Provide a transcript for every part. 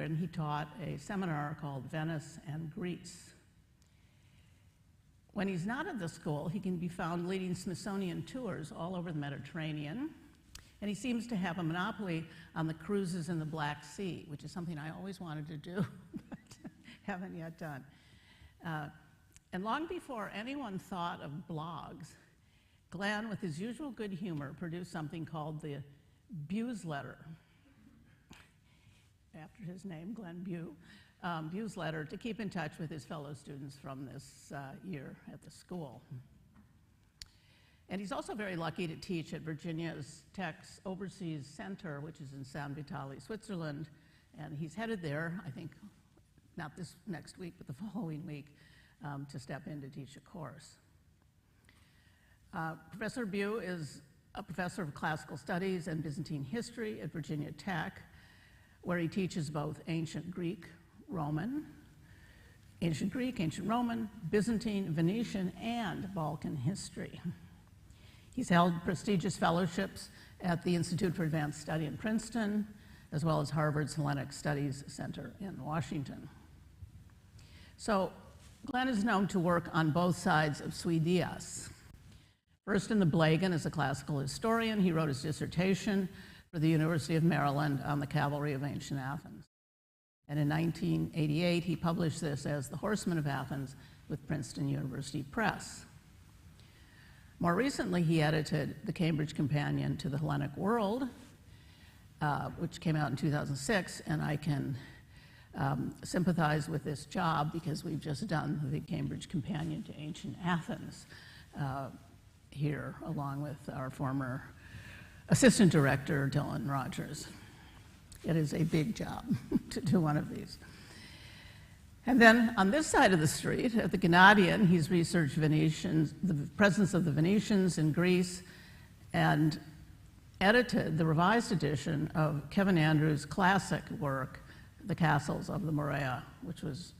when he taught a seminar called Venice and Greece. When he's not at the school, he can be found leading Smithsonian tours all over the Mediterranean, and he seems to have a monopoly on the cruises in the Black Sea, which is something I always wanted to do, but haven't yet done. And long before anyone thought of blogs, Glenn, with his usual good humor, produced something called the Buse Letter, after his name, Glenn Buse, Buse Letter, to keep in touch with his fellow students from this year at the school. And he's also very lucky to teach at Virginia Tech's Overseas Center, which is in San Vitale, Switzerland, and he's headed there, I think, not this next week, but the following week, to step in to teach a course. Professor Buse is a professor of classical studies and Byzantine history at Virginia Tech, where he teaches both ancient Greek, Roman, ancient Roman, Byzantine, Venetian, and Balkan history. He's held prestigious fellowships at the Institute for Advanced Study in Princeton, as well as Harvard's Hellenic Studies Center in Washington. So Glenn is known to work on both sides of Suidias. First in the Blagan as a classical historian, he wrote his dissertation for the University of Maryland on the Cavalry of Ancient Athens. And in 1988, he published this as The Horsemen of Athens with Princeton University Press. More recently, he edited the Cambridge Companion to the Hellenic World, which came out in 2006, and I can sympathize with this job because we've just done the Cambridge Companion to Ancient Athens here, along with our former assistant director, Dylan Rogers. It is a big job to do one of these. And then on this side of the street, at the Gennadian, he's researched Venetians, the presence of the Venetians in Greece, and edited the revised edition of Kevin Andrews' classic work, The Castles of the Morea, which was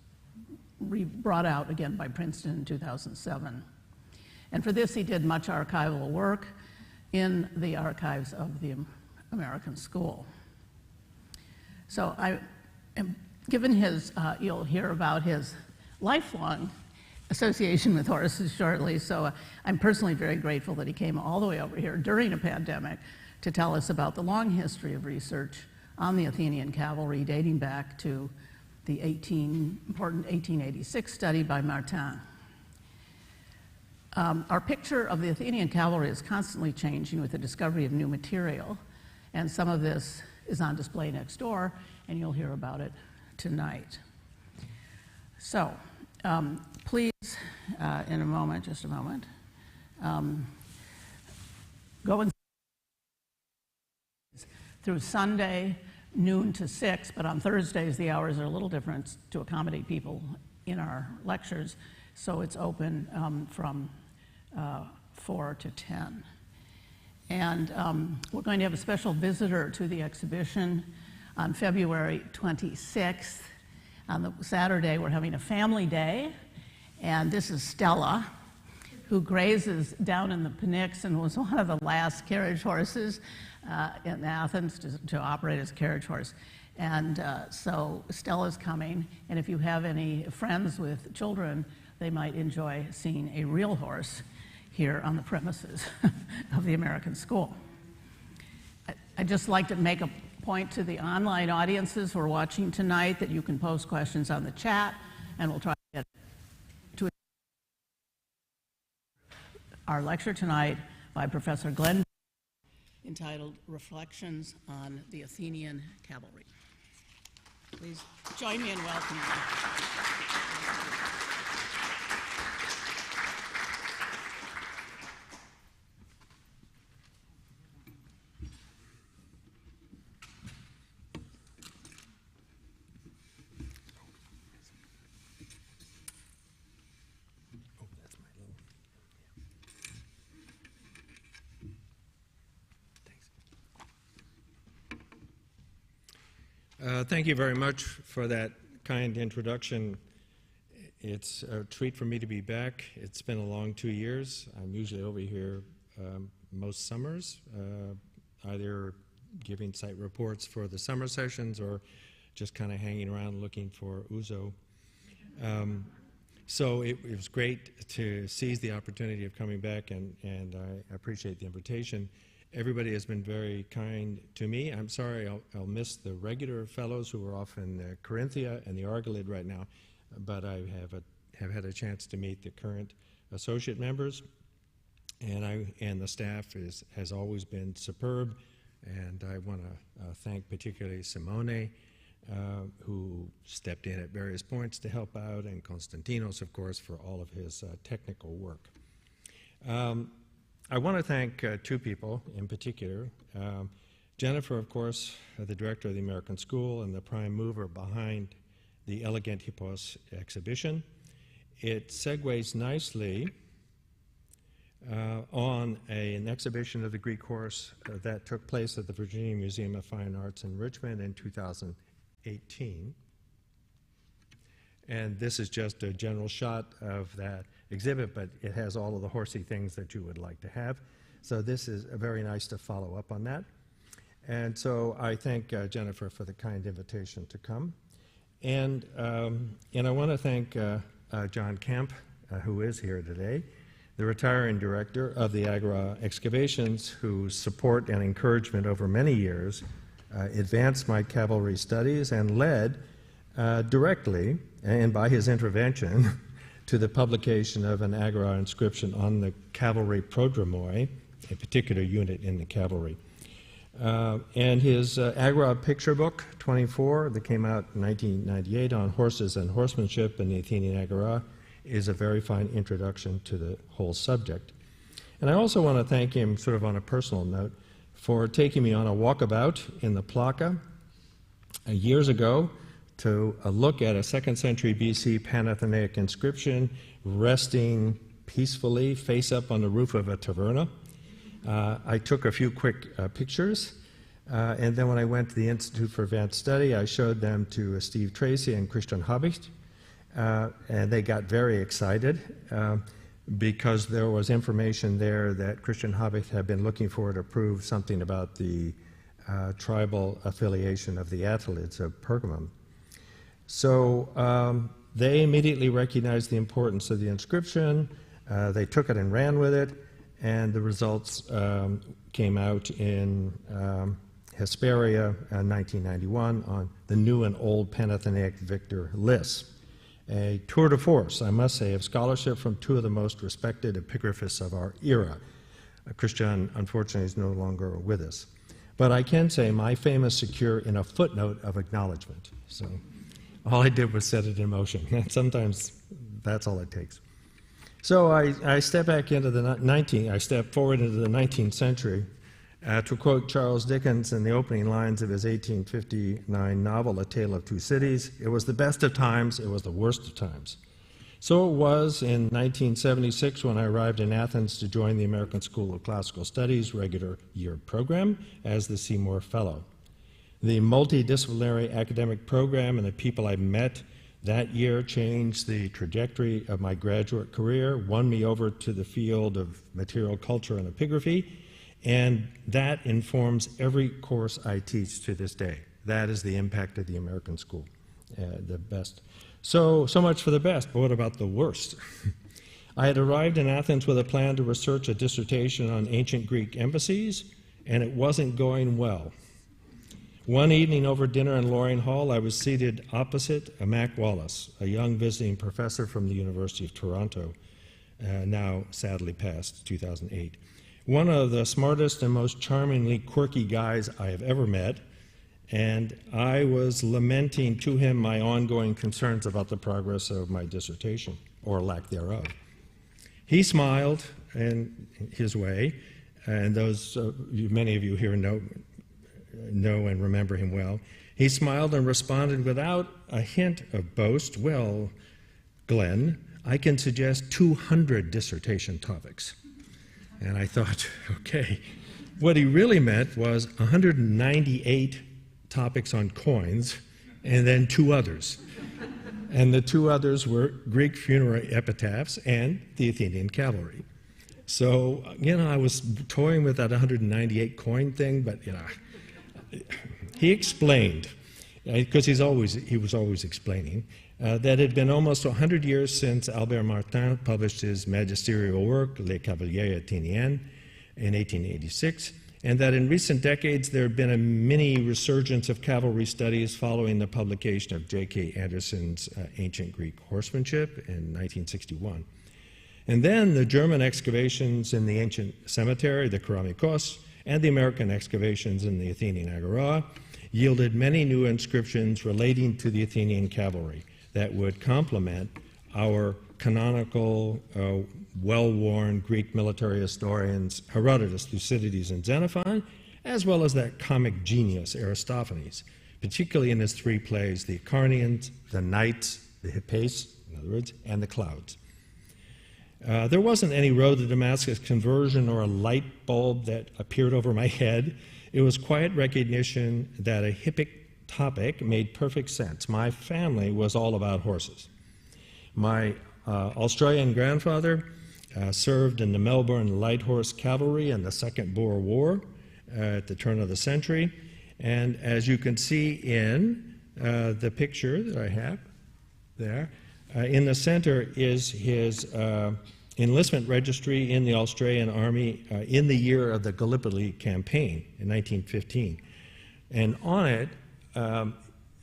brought out again by Princeton in 2007. And for this, he did much archival work in the archives of the American School. So I am given his, you'll hear about his lifelong association with horses shortly, so I'm personally very grateful that he came all the way over here during a pandemic to tell us about the long history of research on the Athenian Cavalry dating back to the important 1886 study by Martin. Our picture of the Athenian Cavalry is constantly changing with the discovery of new material, and some of this is on display next door, and you'll hear about it tonight. So, please, in a moment, just a moment, go and through Sunday, noon to 6, but on Thursdays the hours are a little different to accommodate people in our lectures, so it's open from 4 to 10. And we're going to have a special visitor to the exhibition on February 26th. On the Saturday, we're having a family day, and this is Stella, who grazes down in the Pnyx and was one of the last carriage horses in Athens to operate as a carriage horse. And so Stella's coming, and if you have any friends with children, they might enjoy seeing a real horse here on the premises of the American School. I'd just like to make a point to the online audiences who are watching tonight that you can post questions on the chat, and we'll try to get to our lecture tonight by Professor Glenn, entitled Reflections on the Athenian Cavalry. Please join me in welcoming him. Thank you very much for that kind introduction. It's a treat for me to be back. It's been a long 2 years. I'm usually over here most summers, either giving site reports for the summer sessions or just kind of hanging around looking for ouzo. So it was great to seize the opportunity of coming back, and I appreciate the invitation. Everybody has been very kind to me. I'm sorry I'll miss the regular fellows who are off in Corinthia and the Argolid right now, but I have had a chance to meet the current associate members, and the staff has always been superb, and I want to thank particularly Simone, who stepped in at various points to help out, and Konstantinos, of course, for all of his technical work. I want to thank two people in particular. Jennifer, of course, the director of the American School and the prime mover behind the Elegant Hippos exhibition. It segues nicely on an exhibition of the Greek horse that took place at the Virginia Museum of Fine Arts in Richmond in 2018. And this is just a general shot of that exhibit, but it has all of the horsey things that you would like to have. So this is very nice to follow up on that. And so I thank Jennifer for the kind invitation to come. And I want to thank John Kemp, who is here today, the retiring director of the AGRA Excavations, whose support and encouragement over many years advanced my cavalry studies and led directly, and by his intervention, to the publication of an AGRA inscription on the cavalry prodromoi, a particular unit in the cavalry. And his AGRA picture book, 24, that came out in 1998 on horses and horsemanship in the Athenian Agora, is a very fine introduction to the whole subject. And I also want to thank him, sort of on a personal note, for taking me on a walkabout in the Plaka years ago to look at a 2nd century BC Panathenaic inscription resting peacefully face up on the roof of a taverna. I took a few quick pictures, and then when I went to the Institute for Advanced Study, I showed them to Steve Tracy and Christian Habicht, and they got very excited because there was information there that Christian Habicht had been looking for to prove something about the tribal affiliation of the Attalids of Pergamum. So they immediately recognized the importance of the inscription. They took it and ran with it, and the results came out in Hesperia in 1991 on the new and old Panathenaic victor Lys. A tour de force, I must say, of scholarship from two of the most respected epigraphists of our era. Christian, unfortunately, is no longer with us. But I can say my fame is secure in a footnote of acknowledgement. So all I did was set it in motion. And sometimes that's all it takes. So I step back into I step forward into the 19th century to quote Charles Dickens in the opening lines of his 1859 novel, A Tale of Two Cities. It was the best of times, it was the worst of times. So it was in 1976 when I arrived in Athens to join the American School of Classical Studies regular year program as the Seymour Fellow. The multidisciplinary academic program and the people I met that year changed the trajectory of my graduate career, won me over to the field of material culture and epigraphy, and that informs every course I teach to this day. That is the impact of the American School, the best. So much for the best, but what about the worst? I had arrived in Athens with a plan to research a dissertation on ancient Greek embassies, and it wasn't going well. One evening over dinner in Loring Hall, I was seated opposite Mac Wallace, a young visiting professor from the University of Toronto, now sadly passed, 2008. One of the smartest and most charmingly quirky guys I have ever met, and I was lamenting to him my ongoing concerns about the progress of my dissertation, or lack thereof. He smiled in his way, and those many of you here know and remember him well. He smiled and responded without a hint of boast, "Well, Glenn, I can suggest 200 dissertation topics." And I thought, okay. What he really meant was 198 topics on coins, and then 2 others. And the 2 others were Greek funerary epitaphs and the Athenian Cavalry. So, I was toying with that 198 coin thing, but, he explained. because he was always explaining, that it had been almost 100 years since Albert Martin published his magisterial work, Les Cavaliers Athéniens, in 1886, and that in recent decades there had been a mini resurgence of cavalry studies following the publication of J.K. Anderson's Ancient Greek Horsemanship in 1961. And then the German excavations in the ancient cemetery, the Kerameikos, and the American excavations in the Athenian Agora yielded many new inscriptions relating to the Athenian cavalry that would complement our canonical, well-worn Greek military historians Herodotus, Thucydides, and Xenophon, as well as that comic genius Aristophanes, particularly in his three plays, the Acharnians, the Knights, the Hippaeus, in other words, and the Clouds. There wasn't any road to Damascus conversion or a light bulb that appeared over my head. It was quiet recognition that a hippic topic made perfect sense. My family was all about horses. My Australian grandfather served in the Melbourne Light Horse Cavalry in the Second Boer War at the turn of the century. And as you can see in the picture that I have there, in the center is his enlistment registry in the Australian Army in the year of the Gallipoli campaign in 1915. And on it,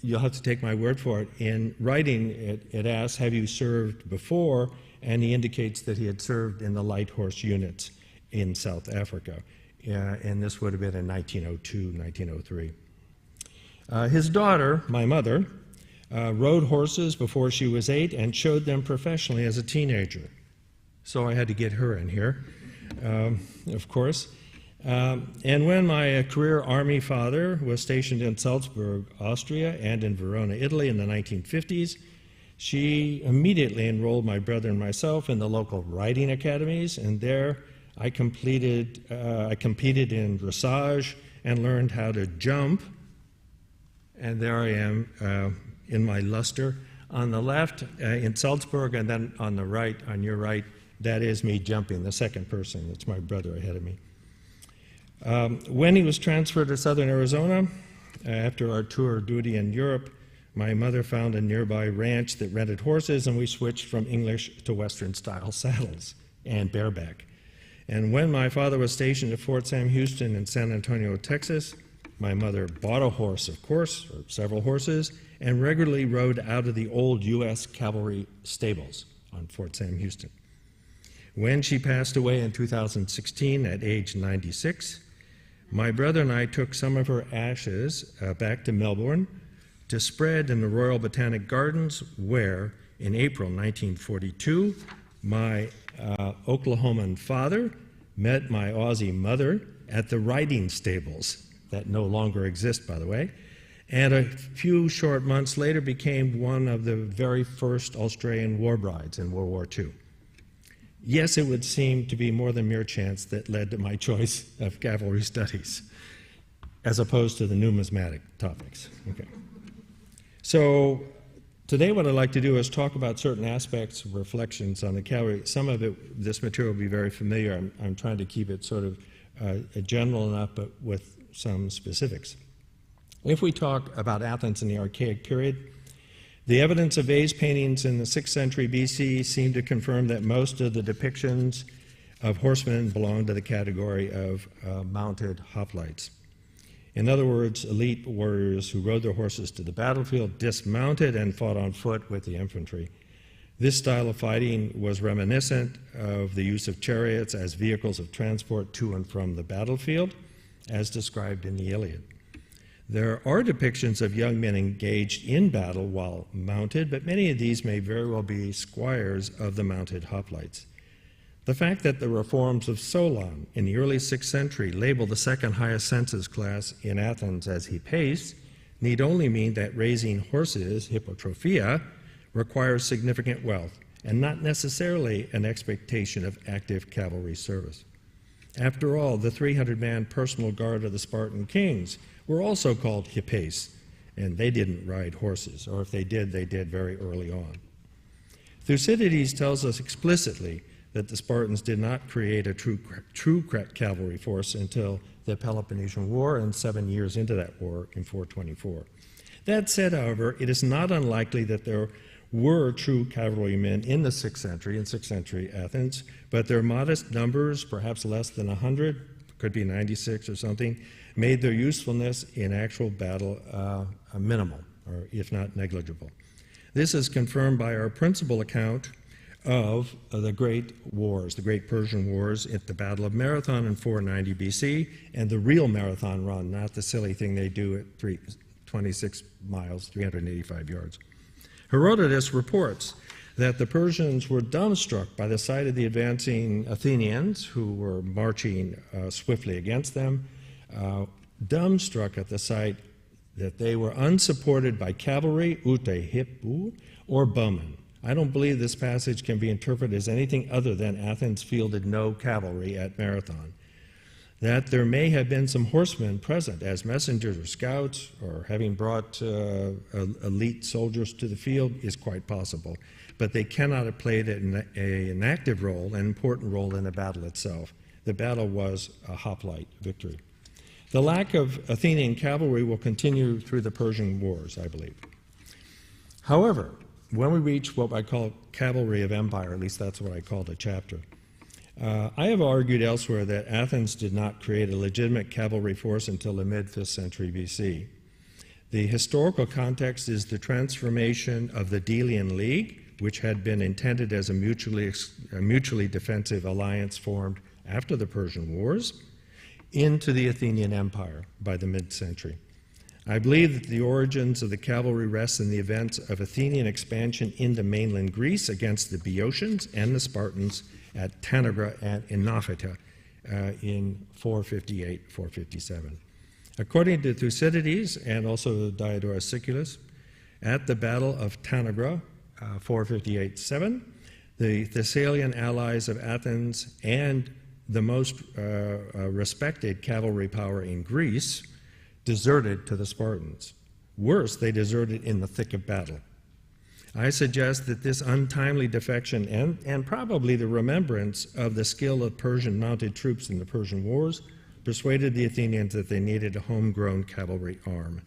you'll have to take my word for it, in writing it asks, have you served before? And he indicates that he had served in the light horse units in South Africa. And this would have been in 1902, 1903. His daughter, my mother, rode horses before she was 8 and showed them professionally as a teenager. So I had to get her in here, of course. And when my career Army father was stationed in Salzburg, Austria, and in Verona, Italy in the 1950s, she immediately enrolled my brother and myself in the local riding academies, and there I competed in dressage and learned how to jump. And there I am in my luster. On the left in Salzburg, and then on the right, on your right, that is me jumping, the second person. It's my brother ahead of me. When he was transferred to southern Arizona, after our tour of duty in Europe, my mother found a nearby ranch that rented horses, and we switched from English to Western-style saddles and bareback. And when my father was stationed at Fort Sam Houston in San Antonio, Texas, my mother bought a horse, of course, or several horses, and regularly rode out of the old U.S. cavalry stables on Fort Sam Houston. When she passed away in 2016 at age 96, my brother and I took some of her ashes back to Melbourne to spread in the Royal Botanic Gardens, where in April 1942, my Oklahoman father met my Aussie mother at the riding stables that no longer exist, by the way, and a few short months later became one of the very first Australian war brides in World War II. Yes, it would seem to be more than mere chance that led to my choice of cavalry studies, as opposed to the numismatic topics. Okay. So today what I'd like to do is talk about certain aspects of reflections on the cavalry. Some of it, this material will be very familiar. I'm trying to keep it sort of general enough, but with some specifics. If we talk about Athens in the Archaic period, the evidence of vase paintings in the 6th century BC seemed to confirm that most of the depictions of horsemen belonged to the category of mounted hoplites. In other words, elite warriors who rode their horses to the battlefield, dismounted, and fought on foot with the infantry. This style of fighting was reminiscent of the use of chariots as vehicles of transport to and from the battlefield, as described in the Iliad. There are depictions of young men engaged in battle while mounted, but many of these may very well be squires of the mounted hoplites. The fact that the reforms of Solon in the early 6th century labeled the second highest census class in Athens as Hippaeus need only mean that raising horses, hypotrophia, requires significant wealth and not necessarily an expectation of active cavalry service. After all, the 300-man personal guard of the Spartan kings were also called Hippaeus, and they didn't ride horses, or if they did very early on. Thucydides tells us explicitly that the Spartans did not create a true cavalry force until the Peloponnesian War, and 7 years into that war in 424. That said, however, it is not unlikely that there were true cavalrymen in the 6th century, in 6th century Athens, but their modest numbers, perhaps less than 100, could be 96 or something, made their usefulness in actual battle minimal, or if not negligible. This is confirmed by our principal account of the great wars, the great Persian wars at the Battle of Marathon in 490 BC, and the real marathon run, not the silly thing they do at 26 miles, 385 yards. Herodotus reports that the Persians were dumbstruck by the sight of the advancing Athenians, who were marching swiftly against them, dumbstruck at the sight that they were unsupported by cavalry, ute hippu, or bowmen. I don't believe this passage can be interpreted as anything other than Athens fielded no cavalry at Marathon. That there may have been some horsemen present as messengers or scouts, or having brought elite soldiers to the field is quite possible, but they cannot have played an active role, an important role in the battle itself. The battle was a hoplite victory. The lack of Athenian cavalry will continue through the Persian wars, I believe. However, when we reach what I call Cavalry of Empire, at least that's what I called a chapter, I have argued elsewhere that Athens did not create a legitimate cavalry force until the mid-5th century BC. The historical context is the transformation of the Delian League, which had been intended as a mutually defensive alliance formed after the Persian Wars, into the Athenian Empire by the mid-century. I believe that the origins of the cavalry rest in the events of Athenian expansion into mainland Greece against the Boeotians and the Spartans at Tanagra and in Nafeta in 458, 457. According to Thucydides and also Diodorus Siculus, at the Battle of Tanagra, 458-7, the Thessalian allies of Athens and the most respected cavalry power in Greece deserted to the Spartans. Worse, they deserted in the thick of battle. I suggest that this untimely defection and probably the remembrance of the skill of Persian mounted troops in the Persian Wars persuaded the Athenians that they needed a homegrown cavalry arm.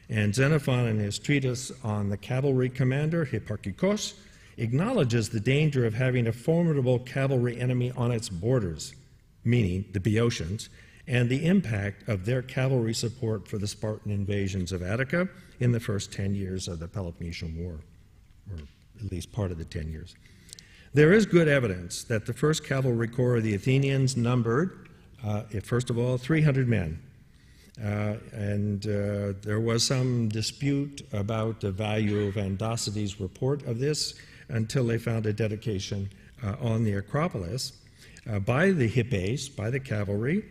And Xenophon, in his treatise on the cavalry commander, Hipparcheion, acknowledges the danger of having a formidable cavalry enemy on its borders, meaning the Boeotians, and the impact of their cavalry support for the Spartan invasions of Attica in the first 10 years of the Peloponnesian War, or at least part of the 10 years. There is good evidence that the first cavalry corps of the Athenians numbered, first of all, 300 men. There was some dispute about the value of Andocides' report of this until they found a dedication on the Acropolis by the Hippaeis, by the cavalry,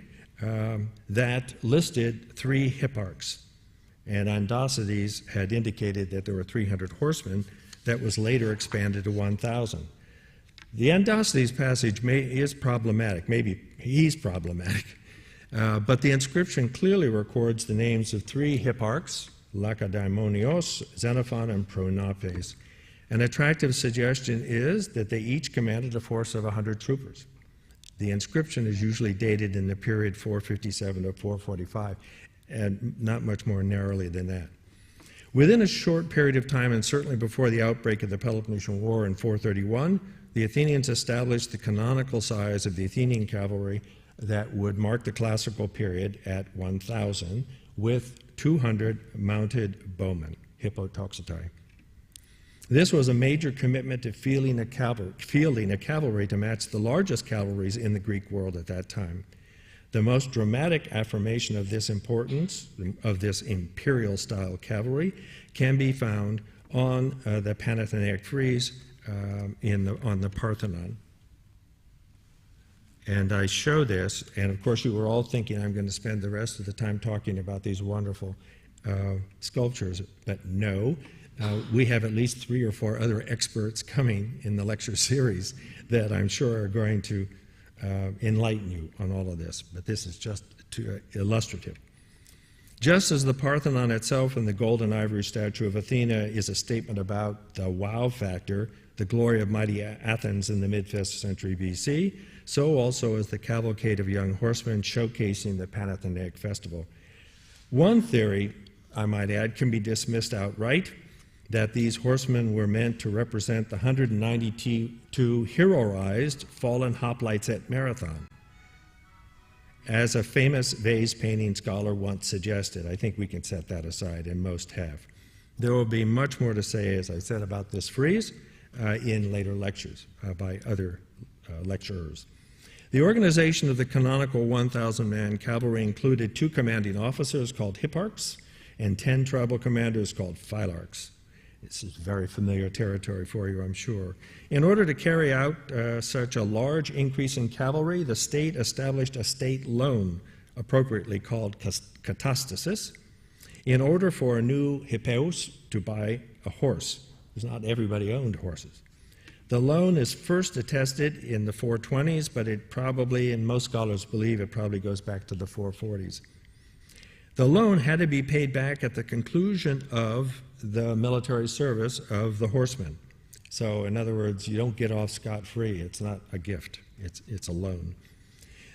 that listed 3 hipparchs. And Andocides had indicated that there were 300 horsemen. That was later expanded to 1,000. The Andocides passage is problematic. Maybe he's problematic. But the inscription clearly records the names of 3 hipparchs, Lacedaemonios, Xenophon, and Pronapes. An attractive suggestion is that they each commanded a force of 100 troopers. The inscription is usually dated in the period 457 to 445, and not much more narrowly than that. Within a short period of time, and certainly before the outbreak of the Peloponnesian War in 431, the Athenians established the canonical size of the Athenian cavalry that would mark the classical period at 1,000, with 200 mounted bowmen, hippotoxotai. This was a major commitment to fielding a cavalry to match the largest cavalries in the Greek world at that time. The most dramatic affirmation of this importance, of this imperial-style cavalry, can be found on the Panathenaic frieze on the Parthenon. And I show this, and of course you were all thinking I'm going to spend the rest of the time talking about these wonderful sculptures, but no. We have at least 3 or 4 other experts coming in the lecture series that I'm sure are going to enlighten you on all of this, but this is just illustrative. Just as the Parthenon itself and the gold and ivory statue of Athena is a statement about the wow factor, the glory of mighty Athens in the mid-5th century BC, so also is the cavalcade of young horsemen showcasing the Panathenaic festival. One theory I might add, can be dismissed outright, that these horsemen were meant to represent the 192 heroized fallen hoplites at Marathon. As a famous vase painting scholar once suggested, I think we can set that aside, and most have. There will be much more to say, as I said, about this frieze in later lectures by other lecturers. The organization of the canonical 1,000-man cavalry included 2 commanding officers called hipparchs and 10 tribal commanders called phylarchs. This is very familiar territory for you, I'm sure. In order to carry out such a large increase in cavalry, the state established a state loan, appropriately called katastasis, in order for a new hippeus to buy a horse, because not everybody owned horses. The loan is first attested in the 420s, but it probably, and most scholars believe, it probably goes back to the 440s. The loan had to be paid back at the conclusion of the military service of the horsemen. So, in other words, you don't get off scot-free. It's not a gift. It's a loan.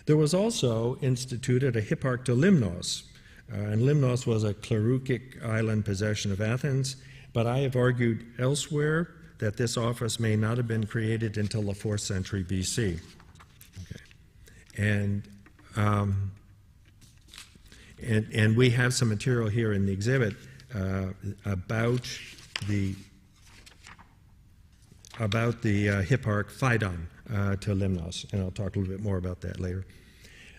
There was also instituted a hipparch to Limnos, and Limnos was a cleruchic island possession of Athens, but I have argued elsewhere that this office may not have been created until the 4th century BC. Okay. And we have some material here in the exhibit about the hipparch Phaidon to Limnos, and I'll talk a little bit more about that later.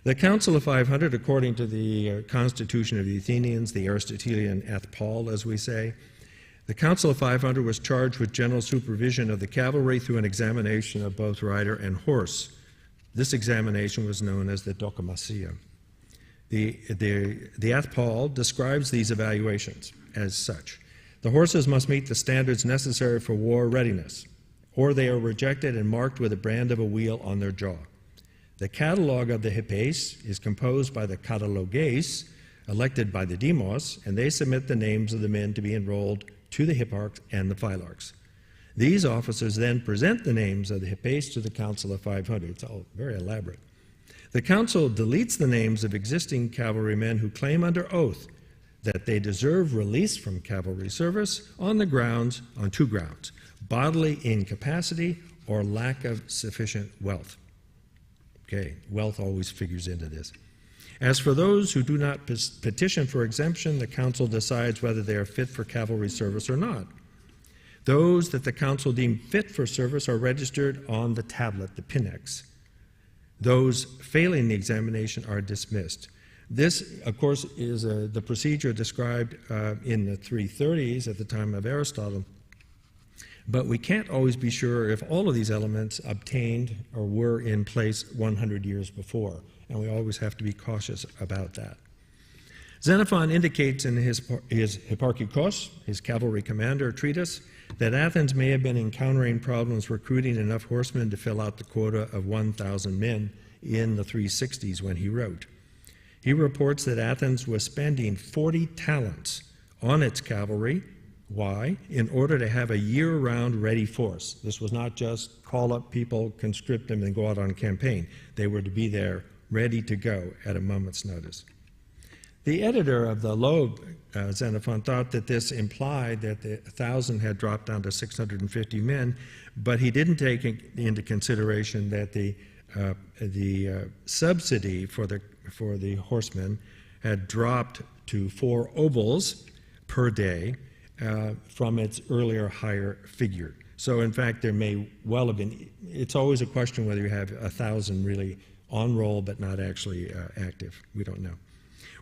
The Council of 500, according to the Constitution of the Athenians, the Aristotelian eth Paul, as we say, the Council of 500 was charged with general supervision of the cavalry through an examination of both rider and horse. This examination was known as the dokimasia. The eth Paul describes these evaluations as such. The horses must meet the standards necessary for war readiness, or they are rejected and marked with a brand of a wheel on their jaw. The catalogue of the hippes is composed by the cataloges, elected by the demos, and they submit the names of the men to be enrolled to the hipparchs and the phylarchs. These officers then present the names of the hippes to the Council of 500. It's all very elaborate. The council deletes the names of existing cavalrymen who claim under oath that they deserve release from cavalry service on 2 grounds, bodily incapacity or lack of sufficient wealth. Okay, wealth always figures into this. As for those who do not petition for exemption, the council decides whether they are fit for cavalry service or not. Those that the council deem fit for service are registered on the tablet, the pinnex. Those failing the examination are dismissed. This, of course, is the procedure described in the 330s at the time of Aristotle. But we can't always be sure if all of these elements obtained or were in place 100 years before, and we always have to be cautious about that. Xenophon indicates in his Hipparcheion, his cavalry commander treatise, that Athens may have been encountering problems recruiting enough horsemen to fill out the quota of 1,000 men in the 360s when he wrote. He reports that Athens was spending 40 talents on its cavalry. Why? In order to have a year-round ready force. This was not just call up people, conscript them, and go out on campaign. They were to be there ready to go at a moment's notice. The editor of the Loeb, Xenophon, thought that this implied that the 1,000 had dropped down to 650 men, but he didn't take into consideration that the subsidy for the horsemen had dropped to 4 obols per day from its earlier higher figure. So in fact, there may well have been, it's always a question whether you have 1,000 really on roll but not actually active. We don't know.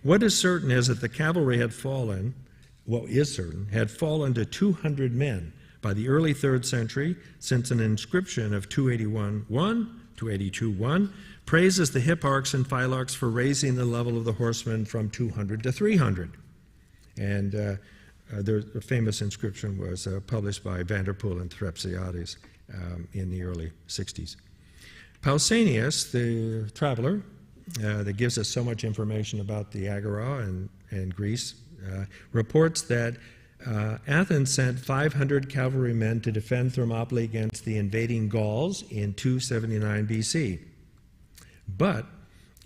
What is certain is that the cavalry had fallen, had fallen to 200 men by the early 3rd century, since an inscription of 281-1, 282-1, praises the hipparchs and phylarchs for raising the level of the horsemen from 200 to 300. And the famous inscription was published by Vanderpoel and Threpsiades in the early 60s. Pausanias, the traveler, that gives us so much information about the Agora and Greece, reports that Athens sent 500 cavalrymen to defend Thermopylae against the invading Gauls in 279 BC. But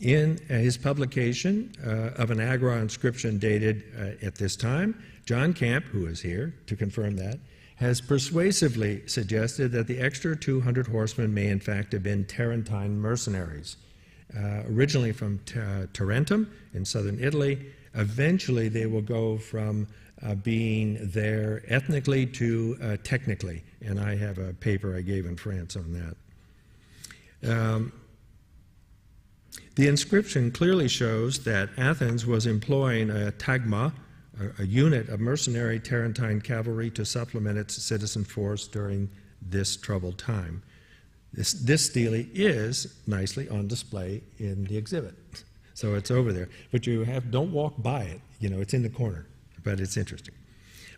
In his publication of an Agora inscription dated at this time, John Camp, who is here to confirm that, has persuasively suggested that the extra 200 horsemen may in fact have been Tarentine mercenaries, originally from Tarentum in southern Italy. Eventually they will go from being there ethnically to technically, and I have a paper I gave in France on that. The inscription clearly shows that Athens was employing a tagma, a unit of mercenary Tarentine cavalry, to supplement its citizen force during this troubled time. This stele is nicely on display in the exhibit, so it's over there. But don't walk by it. It's in the corner, but it's interesting.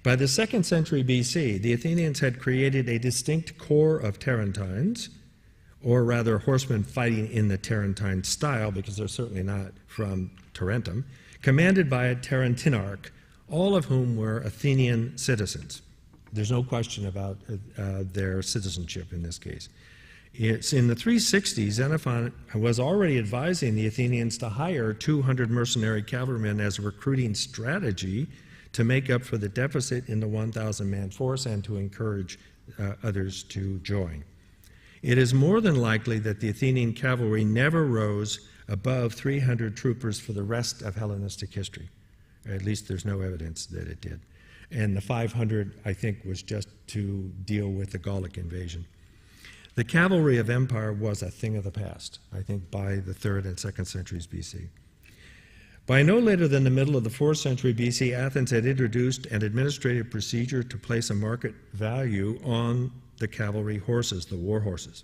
By the 2nd century BC, the Athenians had created a distinct corps of Tarentines, or rather horsemen fighting in the Tarentine style, because they're certainly not from Tarentum, commanded by a Tarentinarch, all of whom were Athenian citizens. There's no question about their citizenship in this case. It's in the 360s, Xenophon was already advising the Athenians to hire 200 mercenary cavalrymen as a recruiting strategy to make up for the deficit in the 1,000-man force and to encourage others to join. It is more than likely that the Athenian cavalry never rose above 300 troopers for the rest of Hellenistic history. At least there's no evidence that it did. And the 500, I think, was just to deal with the Gallic invasion. The Cavalry of Empire was a thing of the past, I think, by the 3rd and 2nd centuries BC. By no later than the middle of the 4th century BC, Athens had introduced an administrative procedure to place a market value on the cavalry horses, the war horses.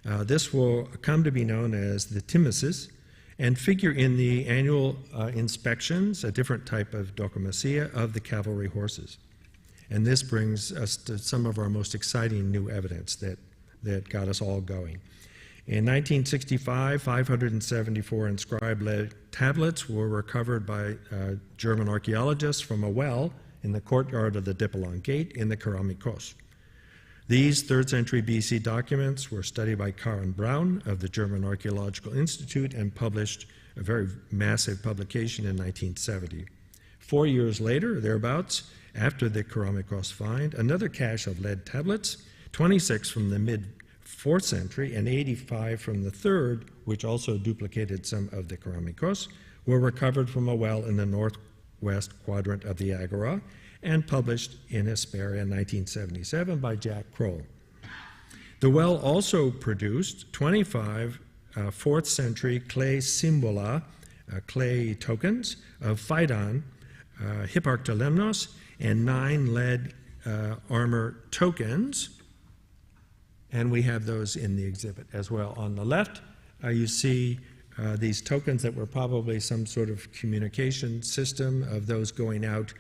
This will come to be known as the timises and figure in the annual inspections, a different type of docomasia of the cavalry horses. And this brings us to some of our most exciting new evidence that got us all going. In 1965, 574 inscribed lead tablets were recovered by German archaeologists from a well in the courtyard of the Dippolon Gate in the Kerameikos. These 3rd century BC documents were studied by Karen Braun of the German Archaeological Institute and published a very massive publication in 1970. 4 years later, thereabouts, after the Kerameikos find, another cache of lead tablets, 26 from the mid-4th century and 85 from the 3rd, which also duplicated some of the Kerameikos, were recovered from a well in the northwest quadrant of the Agora and published in Hesperia in 1977 by Jack Kroll. The well also produced 25 4th century clay symbola, clay tokens of Phaidon, Hipparcheion, and 9 lead armor tokens, and we have those in the exhibit as well. On the left, you see these tokens that were probably some sort of communication system of those going out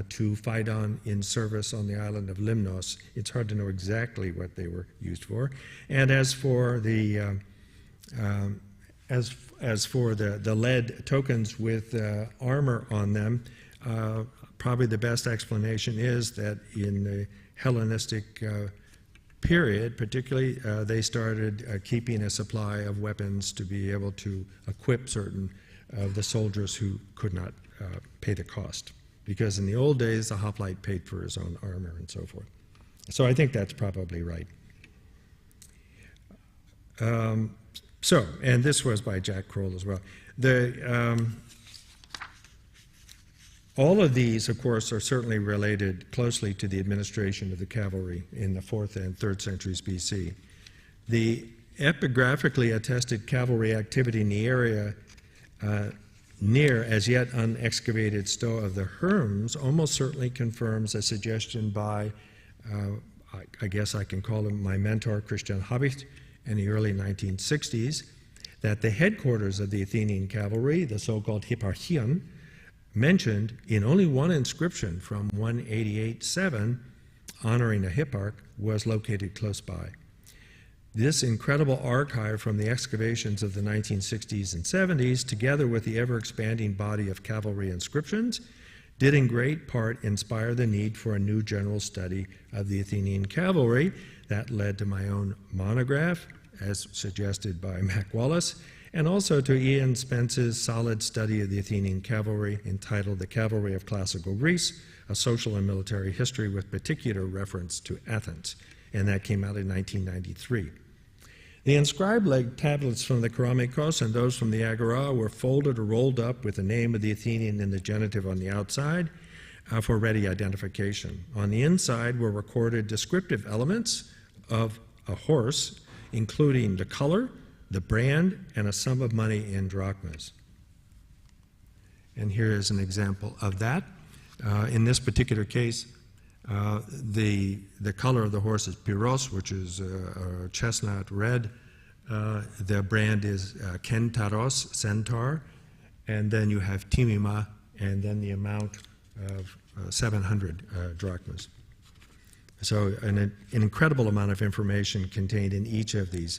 to Phaidon in service on the island of Limnos. It's hard to know exactly what they were used for. And as for the lead tokens with armor on them, probably the best explanation is that in the Hellenistic period, particularly, they started keeping a supply of weapons to be able to equip certain of the soldiers who could not pay the cost. Because in the old days, the hoplite paid for his own armor and so forth. So I think that's probably right. And this was by Jack Kroll as well. All of these, of course, are certainly related closely to the administration of the cavalry in the 4th and 3rd centuries BC. The epigraphically attested cavalry activity in the area near as yet unexcavated Stoa of the Herms almost certainly confirms a suggestion by, I guess I can call him my mentor, Christian Habicht, in the early 1960s, that the headquarters of the Athenian cavalry, the so-called Hipparcheion, mentioned in only one inscription from 188-7, honoring a hipparch, was located close by. This incredible archive from the excavations of the 1960s and 70s, together with the ever-expanding body of cavalry inscriptions, did in great part inspire the need for a new general study of the Athenian cavalry. That led to my own monograph, as suggested by Mac Wallace, and also to Ian Spence's solid study of the Athenian cavalry entitled The Cavalry of Classical Greece, A Social and Military History with Particular Reference to Athens, and that came out in 1993. The inscribed leg tablets from the Kerameikos and those from the Agora were folded or rolled up with the name of the Athenian in the genitive on the outside for ready identification. On the inside were recorded descriptive elements of a horse, including the color, the brand, and a sum of money in drachmas. And here is an example of that. In this particular case, the color of the horse is pyros, which is chestnut red. The brand is kentaros, centaur, and then you have timima, and then the amount of 700 drachmas. So an incredible amount of information contained in each of these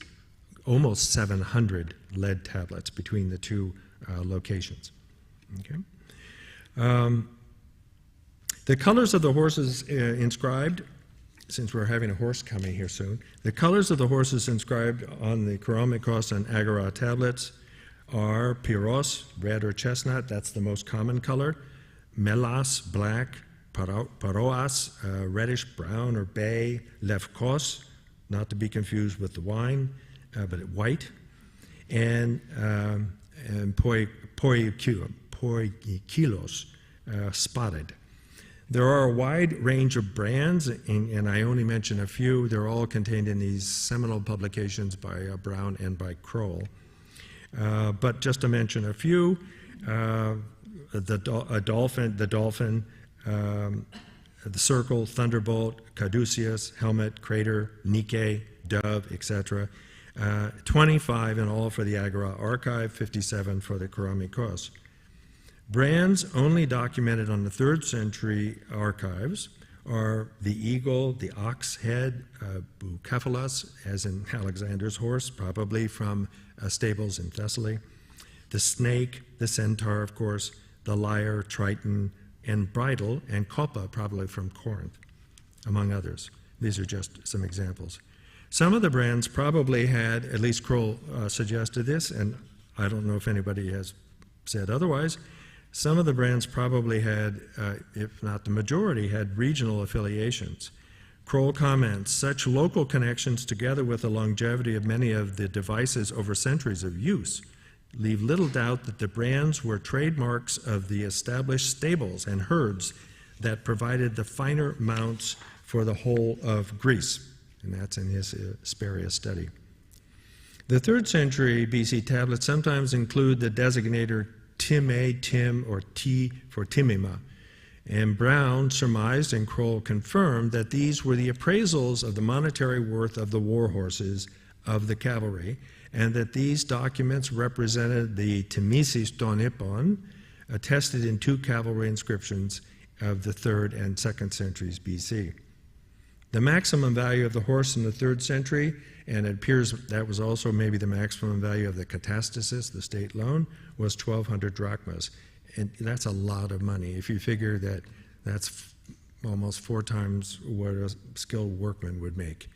almost 700 lead tablets between the two locations. Okay. The colors of the horses inscribed, since we're having a horse coming here soon, the colors of the horses inscribed on the Kerameikos and Agora tablets are pyros, red or chestnut, that's the most common color, melas, black, paroas, reddish brown or bay, lefkos, not to be confused with the wine, but white, and poikilos, spotted. There are a wide range of brands, and I only mention a few. They're all contained in these seminal publications by Brown and by Kroll. But just to mention a few, the dolphin, the circle, thunderbolt, caduceus, helmet, crater, Nike, dove, etc. 25 in all for the Agora archive, 57 for the Kerameikos. Brands only documented on the 3rd century archives are the eagle, the ox head, bucephalus, as in Alexander's horse, probably from stables in Thessaly, the snake, the centaur, of course, the lyre, triton, and bridle, and copa, probably from Corinth, among others. These are just some examples. Some of the brands probably had, at least Kroll suggested this, and I don't know if anybody has said otherwise, some of the brands probably had, if not the majority, had regional affiliations. Kroll comments, such local connections together with the longevity of many of the devices over centuries of use leave little doubt that the brands were trademarks of the established stables and herds that provided the finer mounts for the whole of Greece. And that's in his Hesperia study. The 3rd century BC tablets sometimes include the designator Time, Tim, or T for Timima. And Brown surmised and Kroll confirmed that these were the appraisals of the monetary worth of the war horses of the cavalry, and that these documents represented the Timisis ton Hippon, attested in 2 cavalry inscriptions of the 3rd and 2nd centuries BC. The maximum value of the horse in the 3rd century, and it appears that was also maybe the maximum value of the catastasis, the state loan, was 1,200 drachmas. And that's a lot of money. If you figure that that's almost 4 times what a skilled workman would make,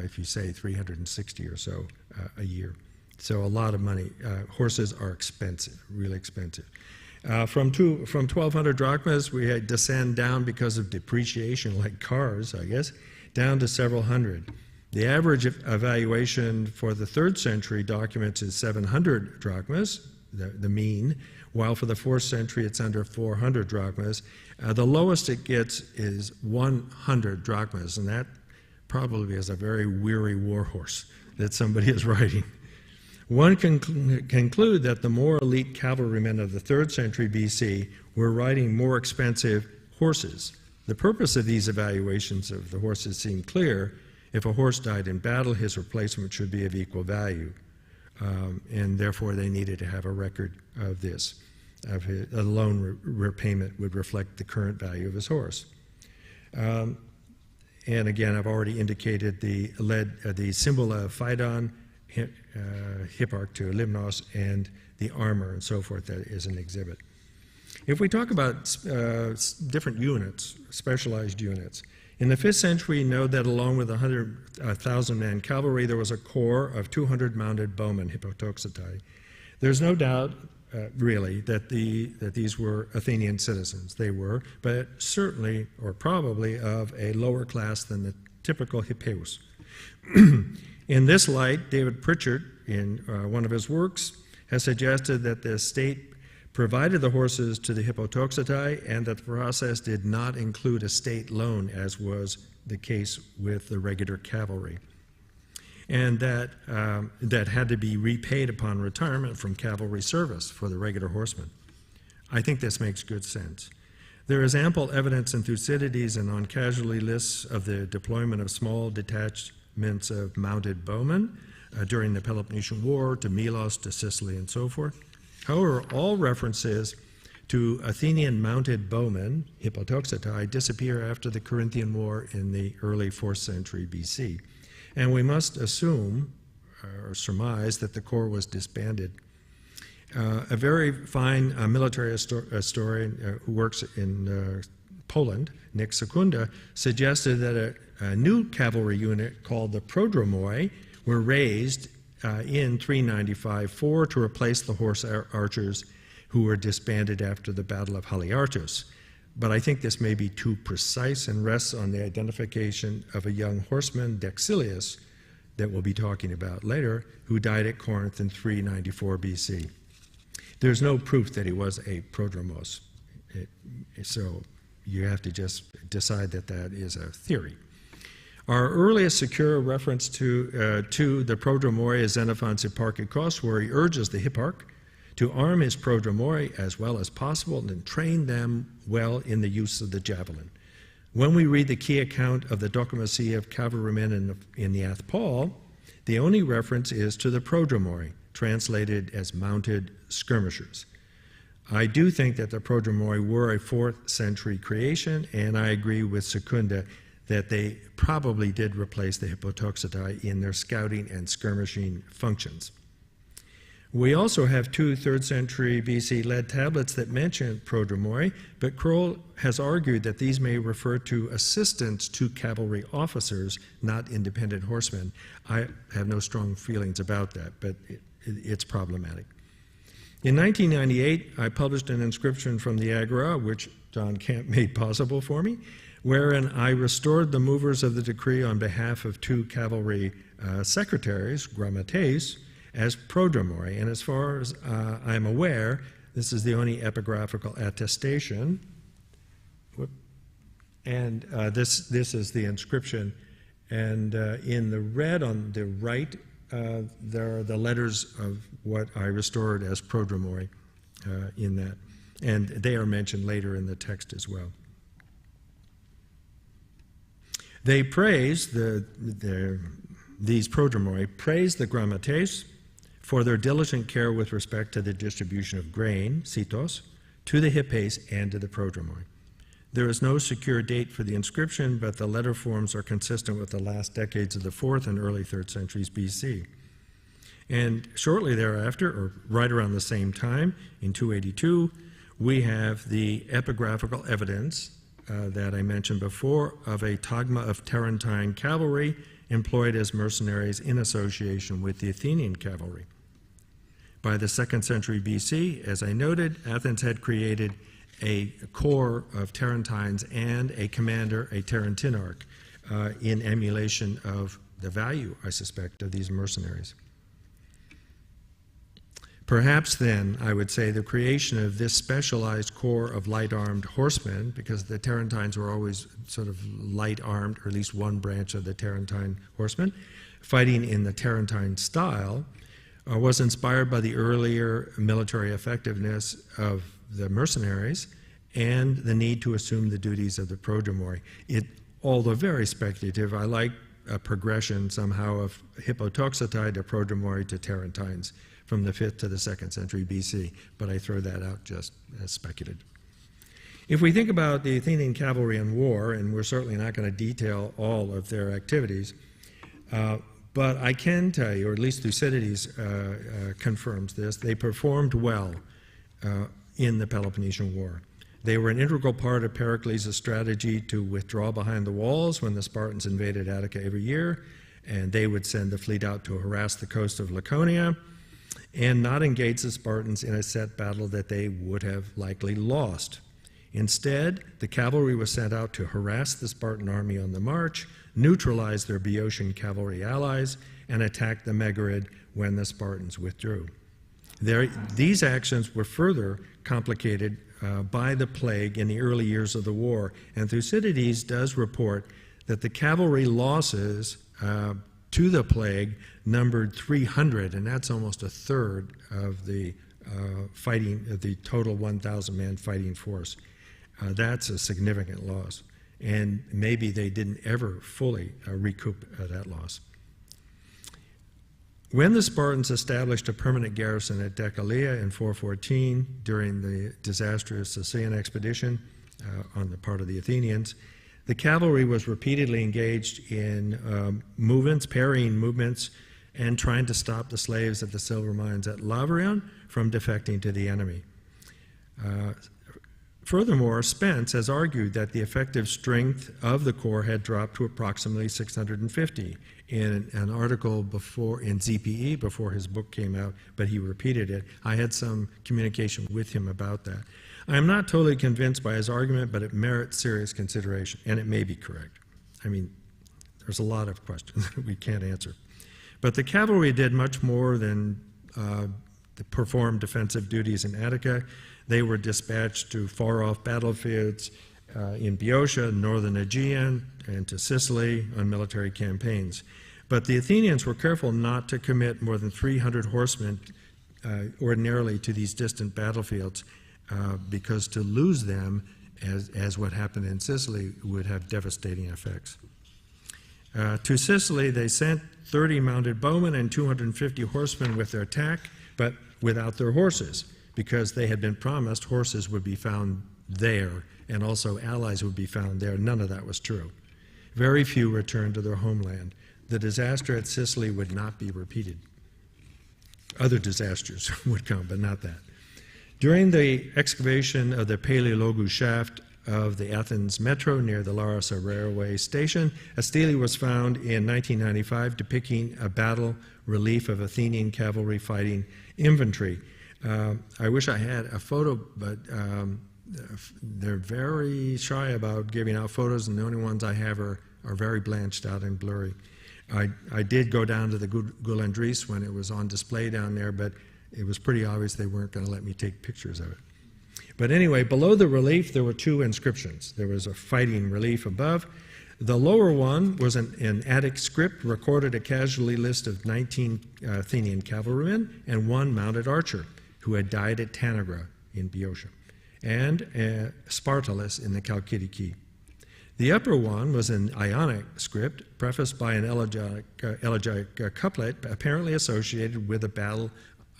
if you say 360 or so a year. So a lot of money. Horses are expensive, really expensive. From 1,200 drachmas, we had descend down because of depreciation, like cars, I guess, down to several hundred. The average evaluation for the 3rd century documents is 700 drachmas, the mean, while for the 4th century it's under 400 drachmas. The lowest it gets is 100 drachmas, and that probably is a very weary warhorse that somebody is riding. One can conclude that the more elite cavalrymen of the 3rd century BC were riding more expensive horses. The purpose of these evaluations of the horses seemed clear. If a horse died in battle, his replacement should be of equal value. And therefore they needed to have a record of this. A loan repayment would reflect the current value of his horse. And again, I've already indicated the symbol of Phaidon, Hipparch to Limnos, and the armor and so forth that is an exhibit. If we talk about different units, specialized units, in the 5th century, note that along with 100,000-man cavalry, there was a corps of 200 mounted bowmen, hippotoxetai, There's no doubt, really, that these were Athenian citizens. They were, but certainly, or probably, of a lower class than the typical hippeus. In this light, David Pritchard, in one of his works, has suggested that the state provided the horses to the hippotoxotai and that the process did not include a state loan, as was the case with the regular cavalry, and that that had to be repaid upon retirement from cavalry service for the regular horsemen. I think this makes good sense. There is ample evidence in Thucydides and on casualty lists of the deployment of small detachments of mounted bowmen during the Peloponnesian War to Melos, to Sicily, and so forth. However, all references to Athenian mounted bowmen, hippotoxotai, disappear after the Corinthian War in the early 4th century BC. And we must assume or surmise that the corps was disbanded. A very fine military historian who works in Poland, Nick Secunda, suggested that a new cavalry unit called the prodromoi were raised in 395-4 to replace the horse archers who were disbanded after the Battle of Haliartus. But I think this may be too precise and rests on the identification of a young horseman, Dexilius, that we'll be talking about later, who died at Corinth in 394 BC. There's no proof that he was a prodromos, so you have to just decide that that is a theory. Our earliest secure reference to the prodromoi is Xenophon's Hipparcheion, where he urges the hipparch to arm his prodromoi as well as possible and train them well in the use of the javelin. When we read the key account of the docomacy of cavalrymen in the Ath Paul, the only reference is to the prodromoi, translated as mounted skirmishers. I do think that the prodromoi were a 4th century creation, and I agree with Secunda that they probably did replace the hippotoxotai in their scouting and skirmishing functions. We also have 2 3rd century BC lead tablets that mention prodromoi, but Kroll has argued that these may refer to assistants to cavalry officers, not independent horsemen. I have no strong feelings about that, but it's problematic. In 1998, I published an inscription from the Agora, which John Camp made possible for me, wherein I restored the movers of the decree on behalf of 2 cavalry secretaries, grammates, as prodromoi. And as far as I'm aware, this is the only epigraphical attestation. And this is the inscription. And in the red on the right, there are the letters of what I restored as prodromoi in that. And they are mentioned later in the text as well. They praise, these prodromoi praise the grammates for their diligent care with respect to the distribution of grain, sitos, to the hippes and to the prodromoi. There is no secure date for the inscription, but the letter forms are consistent with the last decades of the 4th and early 3rd centuries BC. And shortly thereafter, or right around the same time, in 282, we have the epigraphical evidence that I mentioned before of a tagma of Tarentine cavalry employed as mercenaries in association with the Athenian cavalry. By the 2nd century BC, as I noted, Athens had created a corps of Tarentines and a commander, a Tarentinarch, in emulation of the value, I suspect, of these mercenaries. Perhaps then, I would say, the creation of this specialized corps of light-armed horsemen, because the Tarentines were always sort of light-armed, or at least one branch of the Tarentine horsemen, fighting in the Tarentine style, was inspired by the earlier military effectiveness of the mercenaries and the need to assume the duties of the prodromoi. Although very speculative, I like a progression somehow of hippotoxotai to prodromoi to Tarentines from the 5th to the 2nd century BC, but I throw that out just as speculative. If we think about the Athenian cavalry in war, and we're certainly not going to detail all of their activities, but I can tell you, or at least Thucydides confirms this, they performed well in the Peloponnesian War. They were an integral part of Pericles' strategy to withdraw behind the walls when the Spartans invaded Attica every year, and they would send the fleet out to harass the coast of Laconia. and not engage the Spartans in a set battle that they would have likely lost. Instead, the cavalry was sent out to harass the Spartan army on the march, neutralize their Boeotian cavalry allies, and attack the Megarid when the Spartans withdrew. These actions were further complicated by the plague in the early years of the war, and Thucydides does report that the cavalry losses to the plague numbered 300, and that's almost a third of the the total 1,000-man fighting force. That's a significant loss, and maybe they didn't ever fully recoup that loss. When the Spartans established a permanent garrison at Decelea in 414 during the disastrous Sicilian expedition on the part of the Athenians, the cavalry was repeatedly engaged in movements, parrying movements, and trying to stop the slaves at the silver mines at Lavrion from defecting to the enemy. Furthermore, Spence has argued that the effective strength of the corps had dropped to approximately 650 in an article in ZPE before his book came out, but he repeated it. I had some communication with him about that. I am not totally convinced by his argument, but it merits serious consideration, and it may be correct. I mean, there's a lot of questions that we can't answer. But the cavalry did much more than perform defensive duties in Attica. They were dispatched to far-off battlefields in Boeotia, northern Aegean, and to Sicily on military campaigns. But the Athenians were careful not to commit more than 300 horsemen ordinarily to these distant battlefields, because to lose them, as what happened in Sicily, would have devastating effects. To Sicily, they sent 30 mounted bowmen and 250 horsemen with their attack, but without their horses, because they had been promised horses would be found there, and also allies would be found there. None of that was true. Very few returned to their homeland. The disaster at Sicily would not be repeated. Other disasters would come, but not that. During the excavation of the Paleologus shaft of the Athens metro near the Larissa railway station, a stele was found in 1995 depicting a battle relief of Athenian cavalry fighting infantry. I wish I had a photo, but they're very shy about giving out photos, and the only ones I have are very blanched out and blurry. I did go down to the Goulandris when it was on display down there, but it was pretty obvious they weren't going to let me take pictures of it. But anyway, below the relief, there were two inscriptions. There was a fighting relief above. The lower one was an Attic script, recorded a casualty list of 19 Athenian cavalrymen and one mounted archer who had died at Tanagra in Boeotia, and Spartolus in the Chalkidiki. The upper one was an Ionic script, prefaced by an elegiac couplet apparently associated with a battle,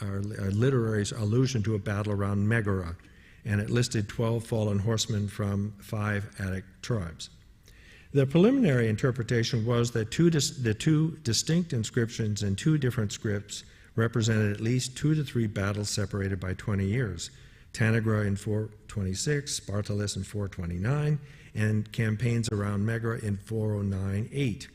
or a literary allusion to a battle around Megara, and it listed 12 fallen horsemen from 5 Attic tribes. The preliminary interpretation was that the two distinct inscriptions in two different scripts represented at least 2 to 3 battles separated by 20 years, Tanagra in 426, Spartolus in 429, and campaigns around Megara in 409-8.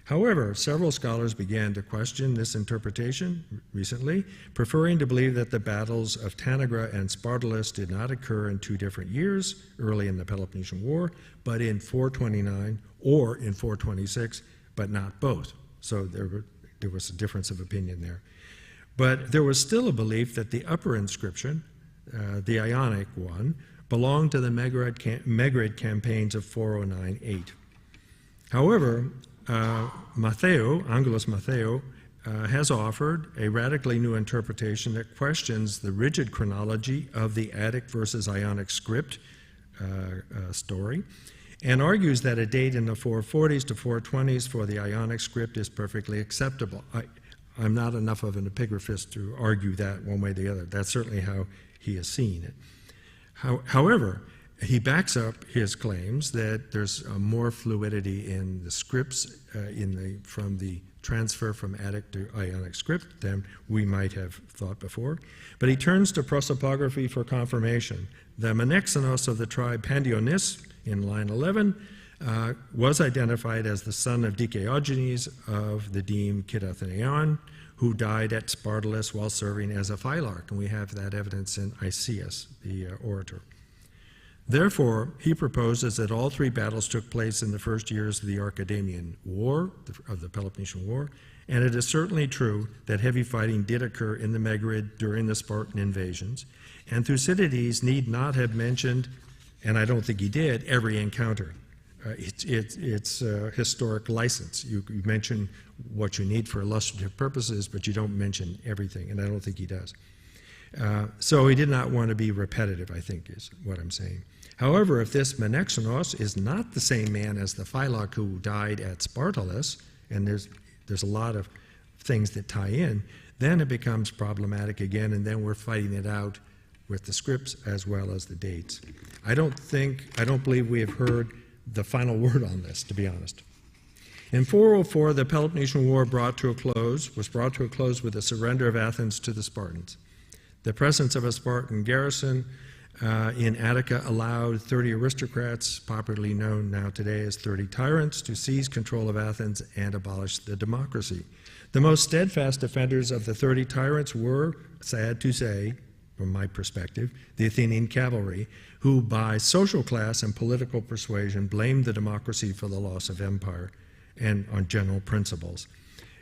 However, several scholars began to question this interpretation recently, preferring to believe that the battles of Tanagra and Spartolus did not occur in 2 different years, early in the Peloponnesian War, but in 429 or in 426, but not both. So there was a difference of opinion there. But there was still a belief that the upper inscription, the Ionic one, belonged to the Megarid campaigns of 409-8. However, Matheo Angelus has offered a radically new interpretation that questions the rigid chronology of the Attic versus Ionic script story, and argues that a date in the 440s to 420s for the Ionic script is perfectly acceptable. I'm not enough of an epigraphist to argue that one way or the other. That's certainly how he has seen it. However, he backs up his claims that there's more fluidity in the scripts from the transfer from Attic to Ionic script than we might have thought before. But he turns to prosopography for confirmation. The Menexenos of the tribe Pandionis in line 11 was identified as the son of Dikeogenes of the deme Kid Athénion, who died at Spartolus while serving as a phylarch, and we have that evidence in Isaeus, the orator. Therefore, he proposes that all three battles took place in the first years of the Archedamian War, of the Peloponnesian War, and it is certainly true that heavy fighting did occur in the Megrid during the Spartan invasions, and Thucydides need not have mentioned, and I don't think he did, every encounter. It's historic license. You mention what you need for illustrative purposes, but you don't mention everything, and I don't think he does. So he did not want to be repetitive, I think, is what I'm saying. However, if this Menexenos is not the same man as the phylarch who died at Spartolus, and there's a lot of things that tie in, then it becomes problematic again, and then we're fighting it out with the scripts as well as the dates. I don't believe we have heard the final word on this, to be honest. In 404, the Peloponnesian War was brought to a close with the surrender of Athens to the Spartans. The presence of a Spartan garrison in Attica allowed 30 aristocrats, popularly known now today as 30 tyrants, to seize control of Athens and abolish the democracy. The most steadfast defenders of the 30 tyrants were, sad to say, from my perspective, the Athenian Cavalry, who by social class and political persuasion blamed the democracy for the loss of empire and on general principles.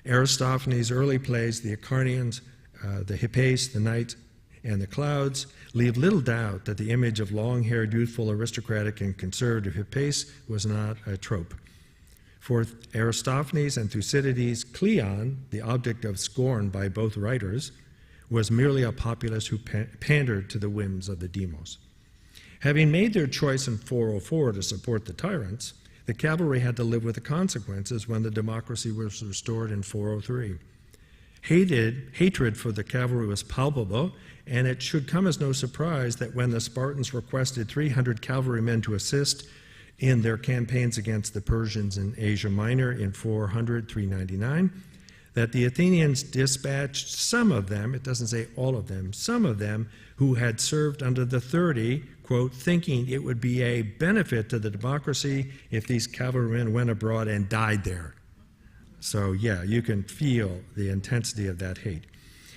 Aristophanes' early plays, the Acharnians, the Hippaeus, the Night, and the Clouds, leave little doubt that the image of long-haired, youthful, aristocratic, and conservative Hippaeus was not a trope. For Aristophanes and Thucydides, Cleon, the object of scorn by both writers, was merely a populace who pandered to the whims of the demos. Having made their choice in 404 to support the tyrants, the cavalry had to live with the consequences when the democracy was restored in 403. Hatred for the cavalry was palpable, and it should come as no surprise that when the Spartans requested 300 cavalrymen to assist in their campaigns against the Persians in Asia Minor in 400-399, that the Athenians dispatched some of them, it doesn't say all of them, some of them who had served under the 30, quote, thinking it would be a benefit to the democracy if these cavalrymen went abroad and died there. So yeah, you can feel the intensity of that hate.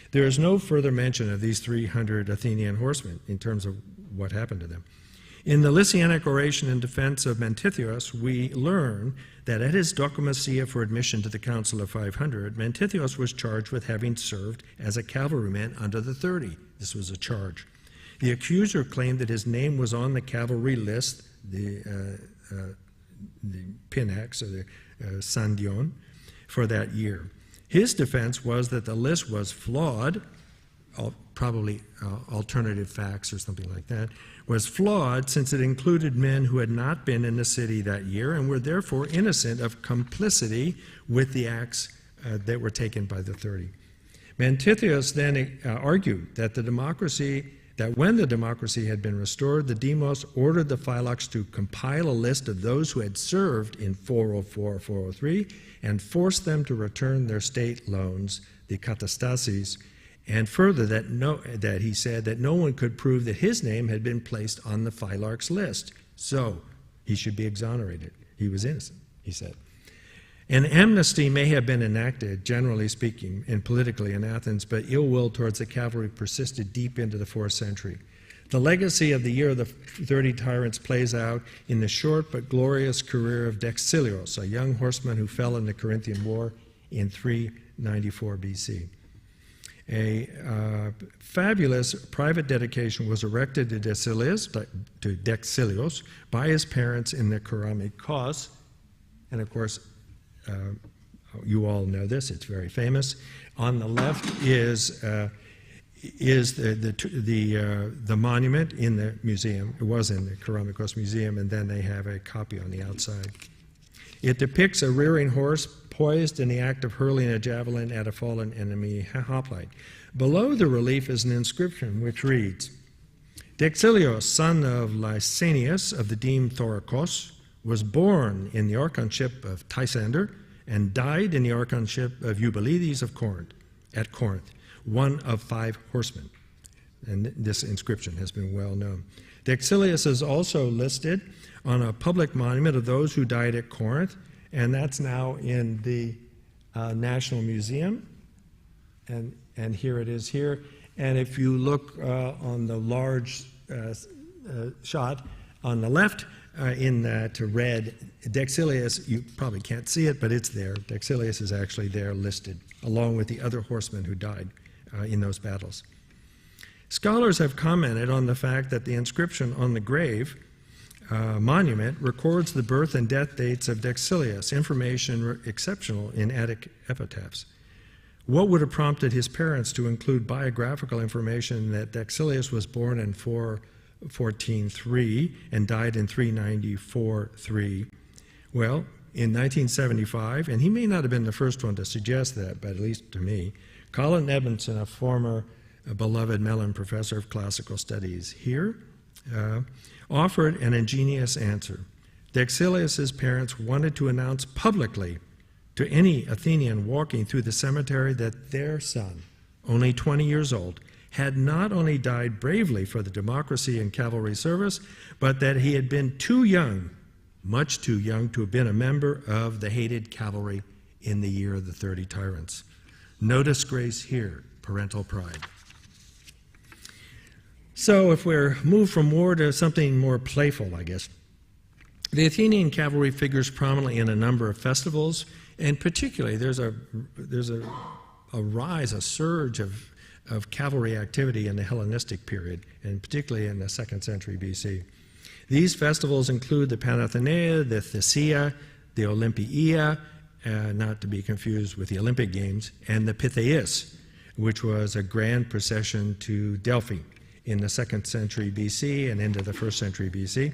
There is no further mention of these 300 Athenian horsemen in terms of what happened to them. In the Lycianic oration in defense of Mentitheus, we learn that at his docomasia for admission to the Council of 500, Mentitheus was charged with having served as a cavalryman under the 30. This was a charge. The accuser claimed that his name was on the cavalry list, the Pinax, or the Sandion, for that year. His defense was that the list was flawed, probably alternative facts or something like that, was flawed since it included men who had not been in the city that year and were therefore innocent of complicity with the acts that were taken by the 30. Mentitheus then argued that when the democracy had been restored, the demos ordered the phylarchs to compile a list of those who had served in 404, 403, and forced them to return their state loans, the katastases, and further that he said that no one could prove that his name had been placed on the phylarch's list. So he should be exonerated. He was innocent, he said. An amnesty may have been enacted, generally speaking, and politically in Athens, but ill will towards the cavalry persisted deep into the 4th century. The legacy of the year of the 30 tyrants plays out in the short but glorious career of Dexilios, a young horseman who fell in the Corinthian War in 394 BC. A fabulous private dedication was erected to Dexilios by his parents in the Kerameikos, and of course, you all know this, it's very famous. On the left is the monument in the museum. It was in the Kerameikos Museum, and then they have a copy on the outside. It depicts a rearing horse poised in the act of hurling a javelin at a fallen enemy hoplite. Below the relief is an inscription which reads, Dexilios, son of Lysanias of the deme Thorikos, was born in the archonship of Tysander and died in the archonship of Eubulides of Corinth, at Corinth, one of 5 horsemen. And this inscription has been well known. Dexilius is also listed on a public monument of those who died at Corinth, and that's now in the National Museum. and here it is here. And if you look on the large shot on the left, in that red, Dexilius, you probably can't see it, but it's there. Dexilius is actually there listed, along with the other horsemen who died in those battles. Scholars have commented on the fact that the inscription on the grave monument records the birth and death dates of Dexilius, information exceptional in Attic epitaphs. What would have prompted his parents to include biographical information that Dexilius was born in 414-3 and died in 394-3? Well, in 1975, and he may not have been the first one to suggest that, but at least to me, Colin Edmondson, a former beloved Mellon professor of classical studies here, offered an ingenious answer. Dexilius's parents wanted to announce publicly to any Athenian walking through the cemetery that their son, only 20 years old, had not only died bravely for the democracy and cavalry service, but that he had been too young, much too young, to have been a member of the hated cavalry in the year of the 30 tyrants. No disgrace here, parental pride. So if we're moved from war to something more playful, I guess, the Athenian cavalry figures prominently in a number of festivals, and particularly there's a rise, a surge of cavalry activity in the Hellenistic period, and particularly in the 2nd century BC. These festivals include the Panathenaea, the Thessia, the Olympia, not to be confused with the Olympic Games, and the Pythias, which was a grand procession to Delphi in the 2nd century BC and into the 1st century BC,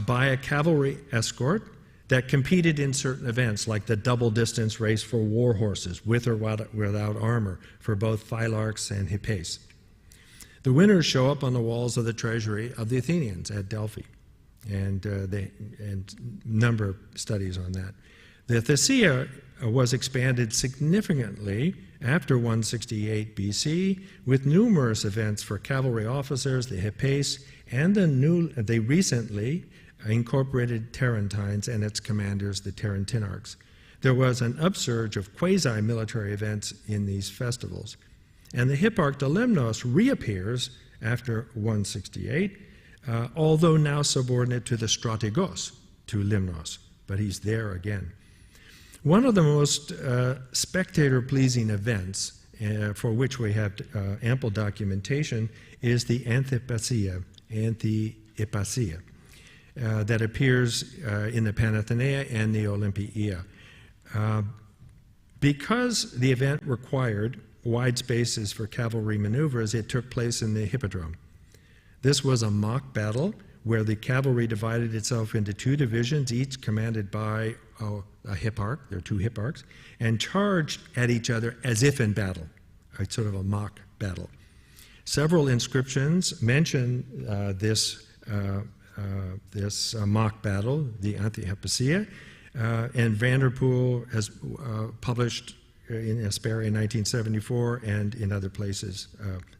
by a cavalry escort that competed in certain events, like the double-distance race for war horses, with or without armor, for both Phylarchs and Hippaeus. The winners show up on the walls of the treasury of the Athenians at Delphi, and number of studies on that. The Thessia was expanded significantly after 168 BC, with numerous events for cavalry officers, the Hippaeus, and they recently incorporated Tarentines and its commanders, the Tarentinarchs. There was an upsurge of quasi-military events in these festivals. And the Hipparch de Lemnos reappears after 168, although now subordinate to the Strategos, to Limnos, but he's there again. One of the most spectator-pleasing events for which we have ample documentation is the Anthipasia, that appears in the Panathenaea and the Olympia. Because the event required wide spaces for cavalry maneuvers, it took place in the Hippodrome. This was a mock battle where the cavalry divided itself into two divisions, each commanded by a hipparch, there are two hipparchs, and charged at each other as if in battle, sort of a mock battle. Several inscriptions mention this mock battle, the Anthipasia, and Vanderpoel has published in Hesperia in 1974 and in other places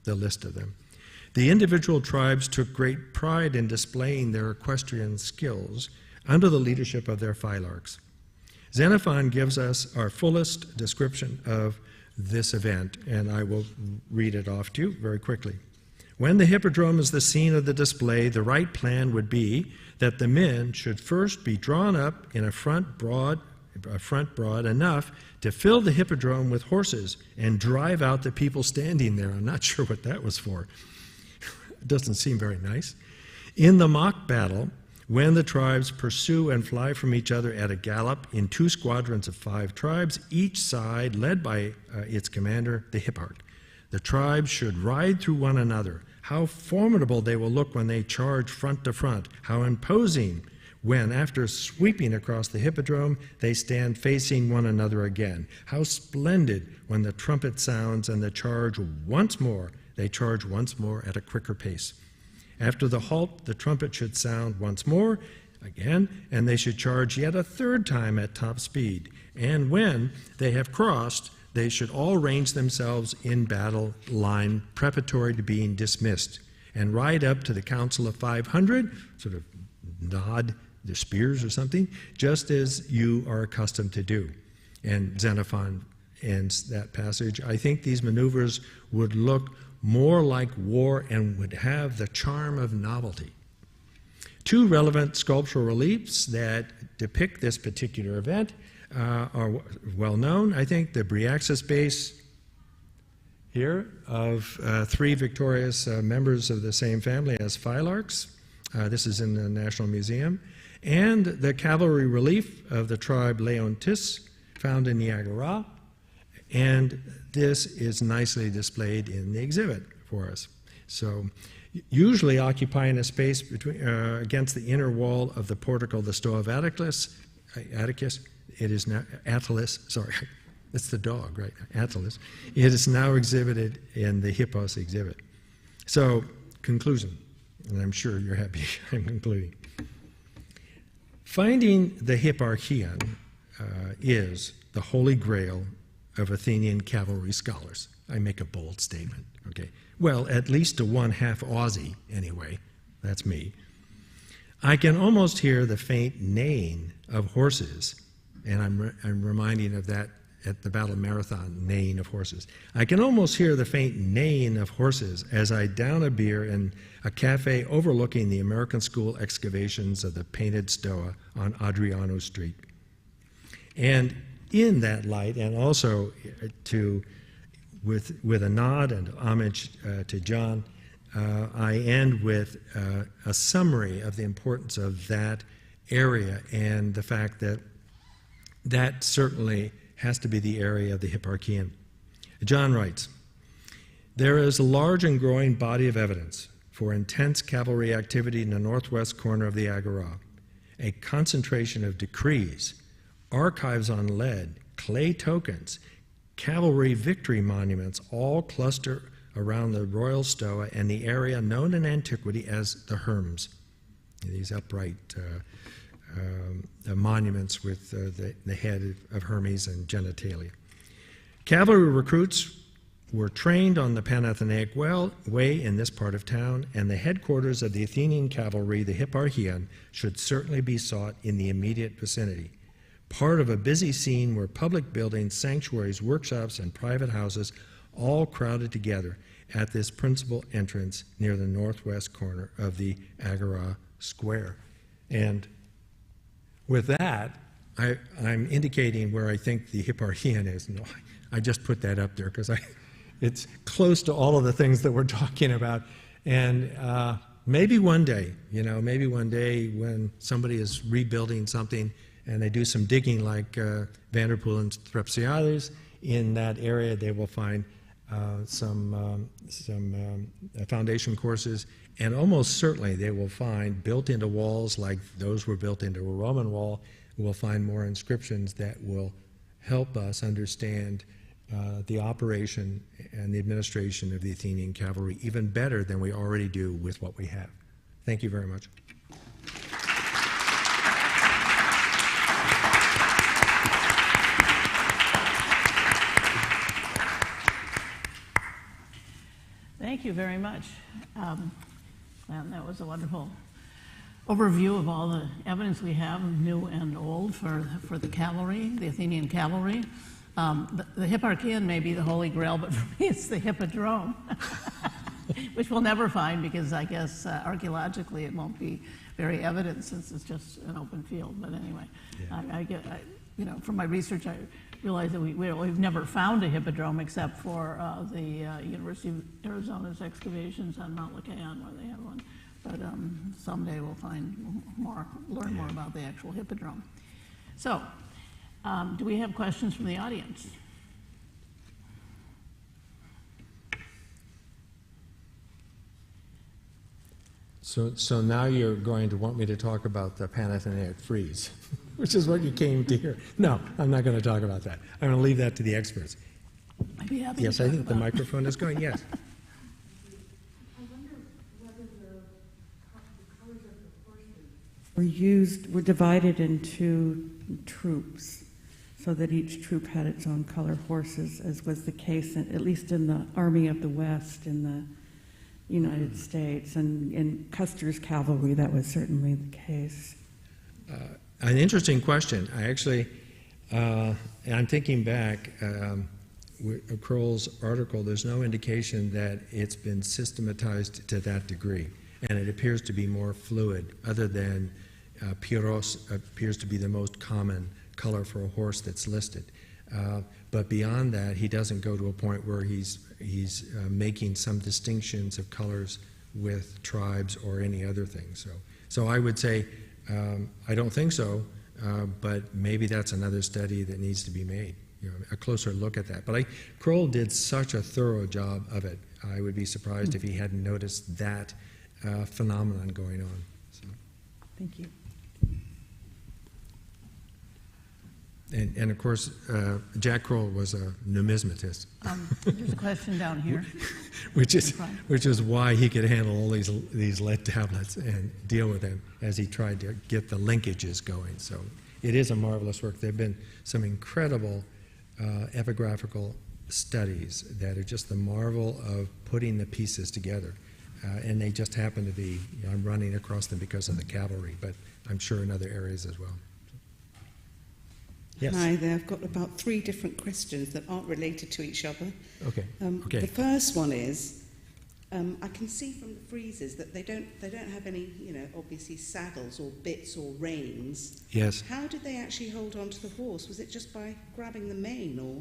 the list of them. The individual tribes took great pride in displaying their equestrian skills under the leadership of their phylarchs. Xenophon gives us our fullest description of this event, and I will read it off to you very quickly. When the hippodrome is the scene of the display, the right plan would be that the men should first be drawn up in a front broad enough to fill the hippodrome with horses and drive out the people standing there. I'm not sure what that was for. It doesn't seem very nice. In the mock battle, when the tribes pursue and fly from each other at a gallop in two squadrons of 5 tribes, each side led by its commander, the hipparch. The tribes should ride through one another. How formidable they will look when they charge front to front. How imposing when, after sweeping across the hippodrome, they stand facing one another again. How splendid when the trumpet sounds and they charge once more at a quicker pace. After the halt, the trumpet should sound once more, again, and they should charge yet a 3rd time at top speed. And when they have crossed, they should all range themselves in battle line preparatory to being dismissed, and ride up to the council of 500, sort of nod their spears or something, just as you are accustomed to do. And Xenophon ends that passage. I think these maneuvers would look more like war and would have the charm of novelty. Two relevant sculptural reliefs that depict this particular event are well known. I think the Bryaxis base here of three victorious members of the same family as Phylarchs. This is in the National Museum. And the cavalry relief of the tribe Leontis, found in the Agora. And this is nicely displayed in the exhibit for us. So, usually occupying a space between, against the inner wall of the portico, the Stoa of Atticus, it is now, Attalus, sorry, it's the dog, right, Attalus. It is now exhibited in the Hippos exhibit. So, conclusion, and I'm sure you're happy I'm concluding. Finding the Hipparcheion is the Holy Grail of Athenian cavalry scholars. I make a bold statement, okay? Well, at least to one half Aussie, anyway. That's me. I can almost hear the faint neighing of horses, and I'm reminding of that at the Battle Marathon, neighing of horses. I can almost hear the faint neighing of horses as I down a beer in a cafe overlooking the American School excavations of the painted Stoa on Adriano Street. And in that light, and also with a nod and homage to John, I end with a summary of the importance of that area and the fact that that certainly has to be the area of the Hipparcheion. John writes, "There is a large and growing body of evidence for intense cavalry activity in the northwest corner of the Agora, a concentration of decrees, archives on lead, clay tokens, cavalry victory monuments all cluster around the royal Stoa and the area known in antiquity as the Herms," these upright monuments with the head of Hermes and genitalia. Cavalry recruits were trained on the Panathenaic way in this part of town, and the headquarters of the Athenian cavalry, the Hipparcheion, should certainly be sought in the immediate vicinity. Part of a busy scene where public buildings, sanctuaries, workshops, and private houses all crowded together at this principal entrance near the northwest corner of the Agora Square. And with that, I'm indicating where I think the Hipparcheion is. No, I just put that up there because it's close to all of the things that we're talking about. And maybe one day, maybe one day when somebody is rebuilding something and they do some digging like Vanderpoel and Strepsiades in that area, they will find some foundation courses, and almost certainly they will find built into walls like those were built into a Roman wall. We'll find more inscriptions that will help us understand the operation and the administration of the Athenian cavalry even better than we already do with what we have. Thank you very much. Thank you very much. And that was a wonderful overview of all the evidence we have, new and old, for the cavalry, the Athenian cavalry. The Hipparcheion may be the Holy Grail, but for me it's the Hippodrome, which we'll never find because I guess archaeologically it won't be very evident since it's just an open field. But anyway, yeah. From my research, I realized that we've never found a hippodrome except for the University of Arizona's excavations on Mount Lycaon, where they have one. But someday we'll learn more about the actual hippodrome. So, do we have questions from the audience? So now you're going to want me to talk about the Panathenaic frieze, which is what you came to hear. No, I'm not going to talk about that. I'm going to leave that to the experts. I'd be happy yes, to I talk think the microphone is going. Yes. I wonder whether the colors of the horses were divided into troops, so that each troop had its own color horses, as was the case, at least in the Army of the West in the United States, and in Custer's cavalry, that was certainly the case. An interesting question. I actually I'm thinking back, Kroll's article, there's no indication that it's been systematized to that degree. And it appears to be more fluid, other than Pyros appears to be the most common color for a horse that's listed. But beyond that, he doesn't go to a point where he's making some distinctions of colors with tribes or any other thing. So I would say, I don't think so, but maybe that's another study that needs to be made, a closer look at that. But Kroll did such a thorough job of it, I would be surprised if he hadn't noticed that phenomenon going on. So. Thank you. And of course, Jack Kroll was a numismatist. There's a question down here. which is why he could handle all these lead tablets and deal with them as he tried to get the linkages going. So it is a marvelous work. There have been some incredible epigraphical studies that are just the marvel of putting the pieces together. And they just happen to be, I'm running across them because of the cavalry, but I'm sure in other areas as well. Yes. Hi there. I've got about 3 different questions that aren't related to each other. Okay. The first one is, I can see from the friezes that they don't have any, obviously saddles or bits or reins. Yes. How did they actually hold on to the horse? Was it just by grabbing the mane, or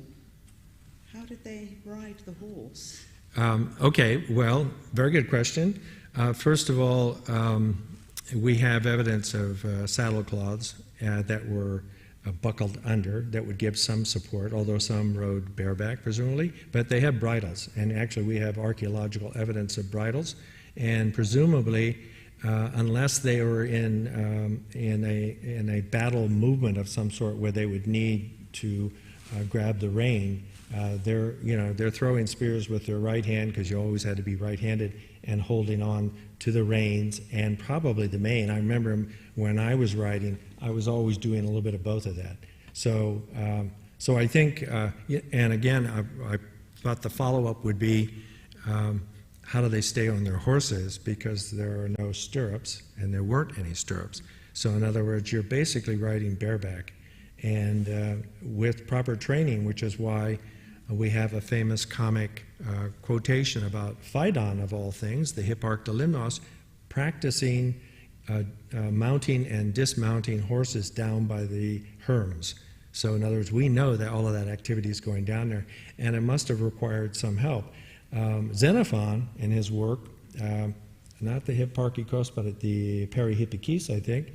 how did they ride the horse? Okay, well, very good question. First of all, we have evidence of saddle cloths that were buckled under that would give some support, although some rode bareback, presumably, but they had bridles. And actually, we have archaeological evidence of bridles. And presumably, unless they were in a battle movement of some sort where they would need to grab the rein, they're throwing spears with their right hand, because you always had to be right-handed, and holding on to the reins and probably the mane. I remember when I was riding, I was always doing a little bit of both of that. So I think, and again, I thought the follow-up would be, how do they stay on their horses? Because there are no stirrups, and there weren't any stirrups. So in other words, you're basically riding bareback. And with proper training, which is why we have a famous comic quotation about Phaidon, of all things, the Hipparch Limnos, practicing mounting and dismounting horses down by the Herms. So in other words, we know that all of that activity is going down there, and it must have required some help. Xenophon, in his work, not the Hipparcheion, but at the Perihippikis, I think,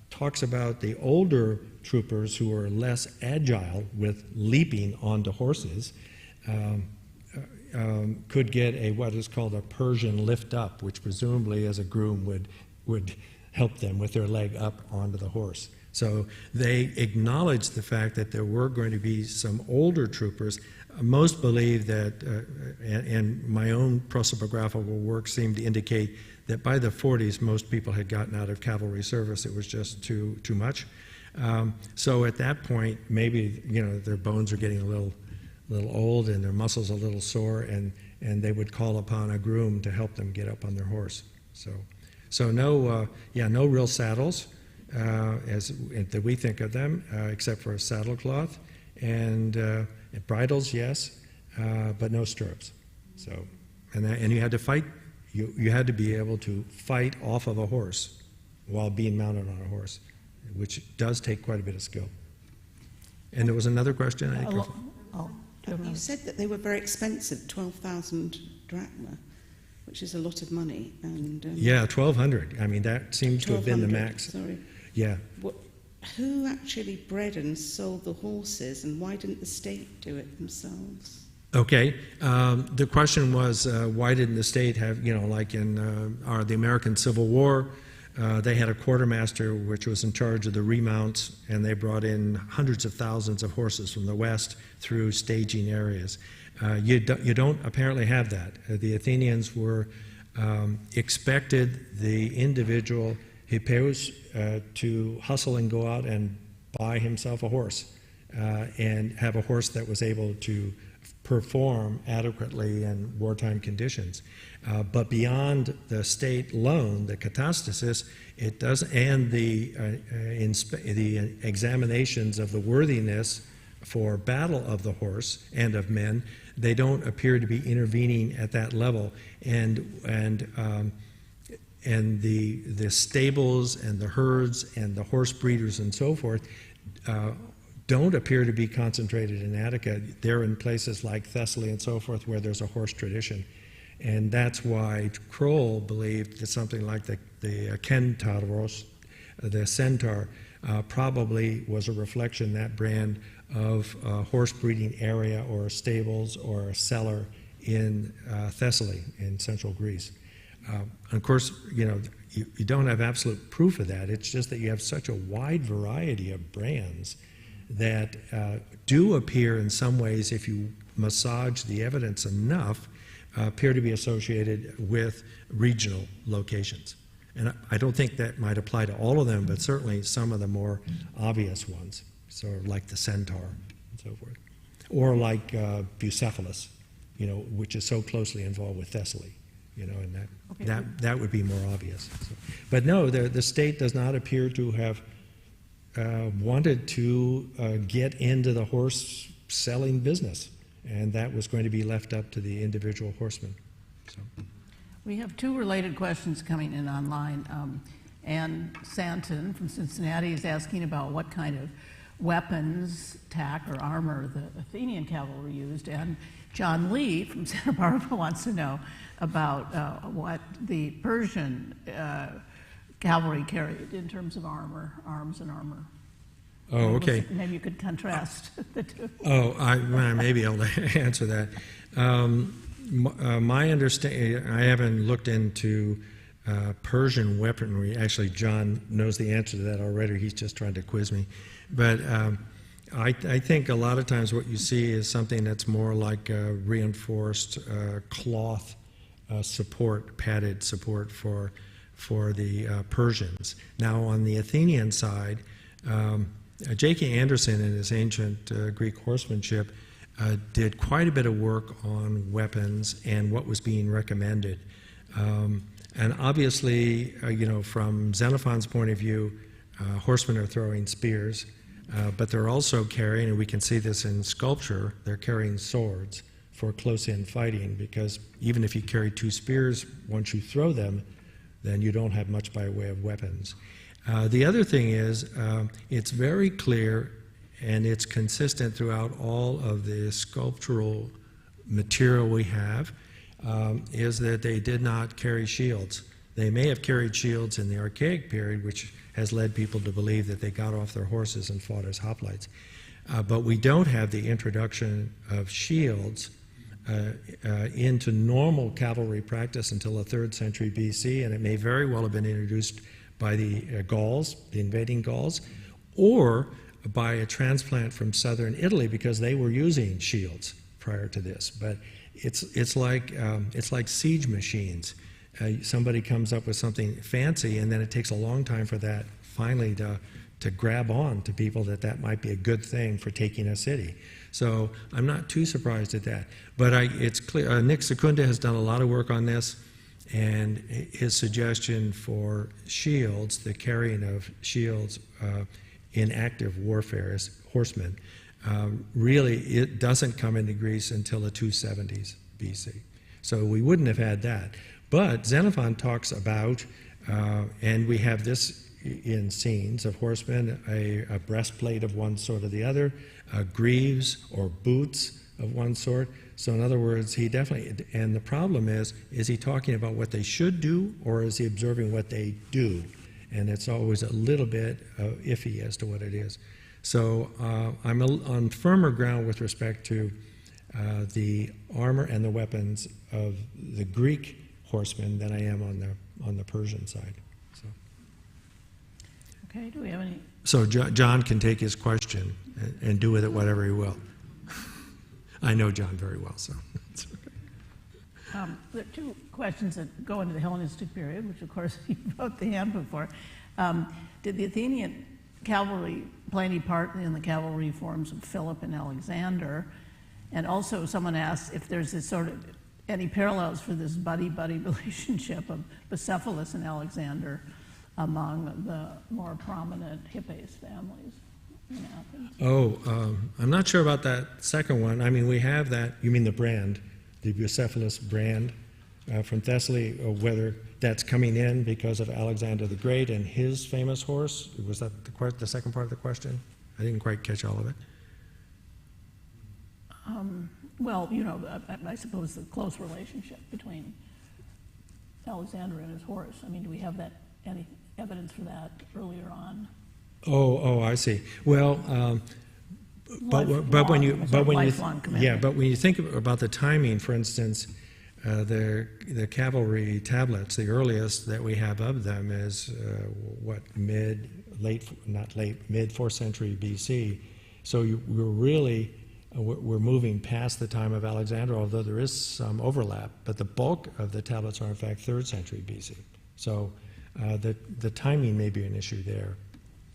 talks about the older troopers who are less agile with leaping onto horses, could get what is called a Persian lift up, which presumably as a groom would help them with their leg up onto the horse. So they acknowledged the fact that there were going to be some older troopers. Most believe that, and my own prosopographical work seemed to indicate that by the 40s, most people had gotten out of cavalry service. It was just too much. So at that point, maybe their bones are getting a little old and their muscles a little sore, and they would call upon a groom to help them get up on their horse. So no real saddles that we think of them, except for a saddle cloth, and bridles, yes, but no stirrups. So and you had to fight. You had to be able to fight off of a horse while being mounted on a horse, which does take quite a bit of skill. And there was another question, I think. You said that they were very expensive, 12,000 drachma, which is a lot of money. And yeah, 1,200. I mean, that seems to have been the max. Sorry. Yeah. Who actually bred and sold the horses, and why didn't the state do it themselves? Okay. The question was, why didn't the state have, like in the American Civil War, they had a quartermaster which was in charge of the remounts, and they brought in hundreds of thousands of horses from the west through staging areas. You don't apparently have that. The Athenians were expected the individual hippeus to hustle and go out and buy himself a horse and have a horse that was able to perform adequately in wartime conditions. But beyond the state loan, the katastasis, it does, and the examinations of the worthiness for battle of the horse and of men, they don't appear to be intervening at that level. And the stables and the herds and the horse breeders and so forth don't appear to be concentrated in Attica. They're in places like Thessaly and so forth where there's a horse tradition. And that's why Kroll believed that something like the Kentauros, the centaur, probably was a reflection, that brand, of a horse breeding area or stables or a cellar in Thessaly in central Greece. Of course, you don't have absolute proof of that. It's just that you have such a wide variety of brands that do appear in some ways, if you massage the evidence enough, appear to be associated with regional locations. And I don't think that might apply to all of them, but certainly some of the more obvious ones, sort of like the centaur and so forth. Or like Bucephalus, which is so closely involved with Thessaly, and that would be more obvious. So, but no, the state does not appear to have wanted to get into the horse selling business, and that was going to be left up to the individual horseman. So. We have two related questions coming in online. Ann Santon from Cincinnati is asking about what kind of weapons, tack, or armor the Athenian cavalry used, and John Lee from Santa Barbara wants to know about what the Persian cavalry carried in terms of arms and armor. Oh, okay. Maybe you could contrast the two. Oh, I may be able to answer that. My understanding, I haven't looked into Persian weaponry. Actually, John knows the answer to that already. He's just trying to quiz me. But I think a lot of times what you see is something that's more like a reinforced cloth support, padded support for the Persians. Now, on the Athenian side, J.K. Anderson in his Ancient Greek Horsemanship did quite a bit of work on weapons and what was being recommended. And obviously, from Xenophon's point of view, horsemen are throwing spears, but they're also carrying, and we can see this in sculpture, they're carrying swords for close-in fighting, because even if you carry two spears, once you throw them, then you don't have much by way of weapons. The other thing is, it's very clear, and it's consistent throughout all of the sculptural material we have, is that they did not carry shields. They may have carried shields in the Archaic period, which has led people to believe that they got off their horses and fought as hoplites. But we don't have the introduction of shields into normal cavalry practice until the 3rd century BC, and it may very well have been introduced by the Gauls, the invading Gauls, or by a transplant from southern Italy, because they were using shields prior to this. But it's like siege machines. Somebody comes up with something fancy, and then it takes a long time for that finally to grab on to people that might be a good thing for taking a city. So I'm not too surprised at that. But it's clear, Nick Secunda has done a lot of work on this, and his suggestion for shields, the carrying of shields in active warfare as horsemen, really it doesn't come into Greece until the 270s BC. So we wouldn't have had that. But Xenophon talks about, and we have this in scenes of horsemen, a breastplate of one sort or the other, greaves or boots of one sort. So in other words, he definitely, and the problem is he talking about what they should do, or is he observing what they do? And it's always a little bit iffy as to what it is. So I'm on firmer ground with respect to the armor and the weapons of the Greek horsemen than I am on the Persian side. So. Okay, do we have any? So John can take his question and do with it whatever he will. I know John very well, so it's okay. There are two questions that go into the Hellenistic period, which of course you wrote the handbook for. Did the Athenian cavalry play any part in the cavalry forms of Philip and Alexander? And also someone asked if there's this sort of any parallels for this buddy-buddy relationship of Bucephalus and Alexander among the more prominent Hippaeus families in Athens. I'm not sure about that second one. I mean, we have that, you mean the brand, the Bucephalus brand from Thessaly, or whether that's coming in because of Alexander the Great and his famous horse. Was that the second part of the question? I didn't quite catch all of it. Well, you know, I suppose the close relationship between Alexander and his horse. I mean, do we have that any evidence for that earlier on? I see. Well, but when you think about the timing, for instance, the cavalry tablets, the earliest that we have of them is mid 4th century BC. So we're moving past the time of Alexander, although there is some overlap. But the bulk of the tablets are in fact 3rd century BC. So the timing may be an issue there.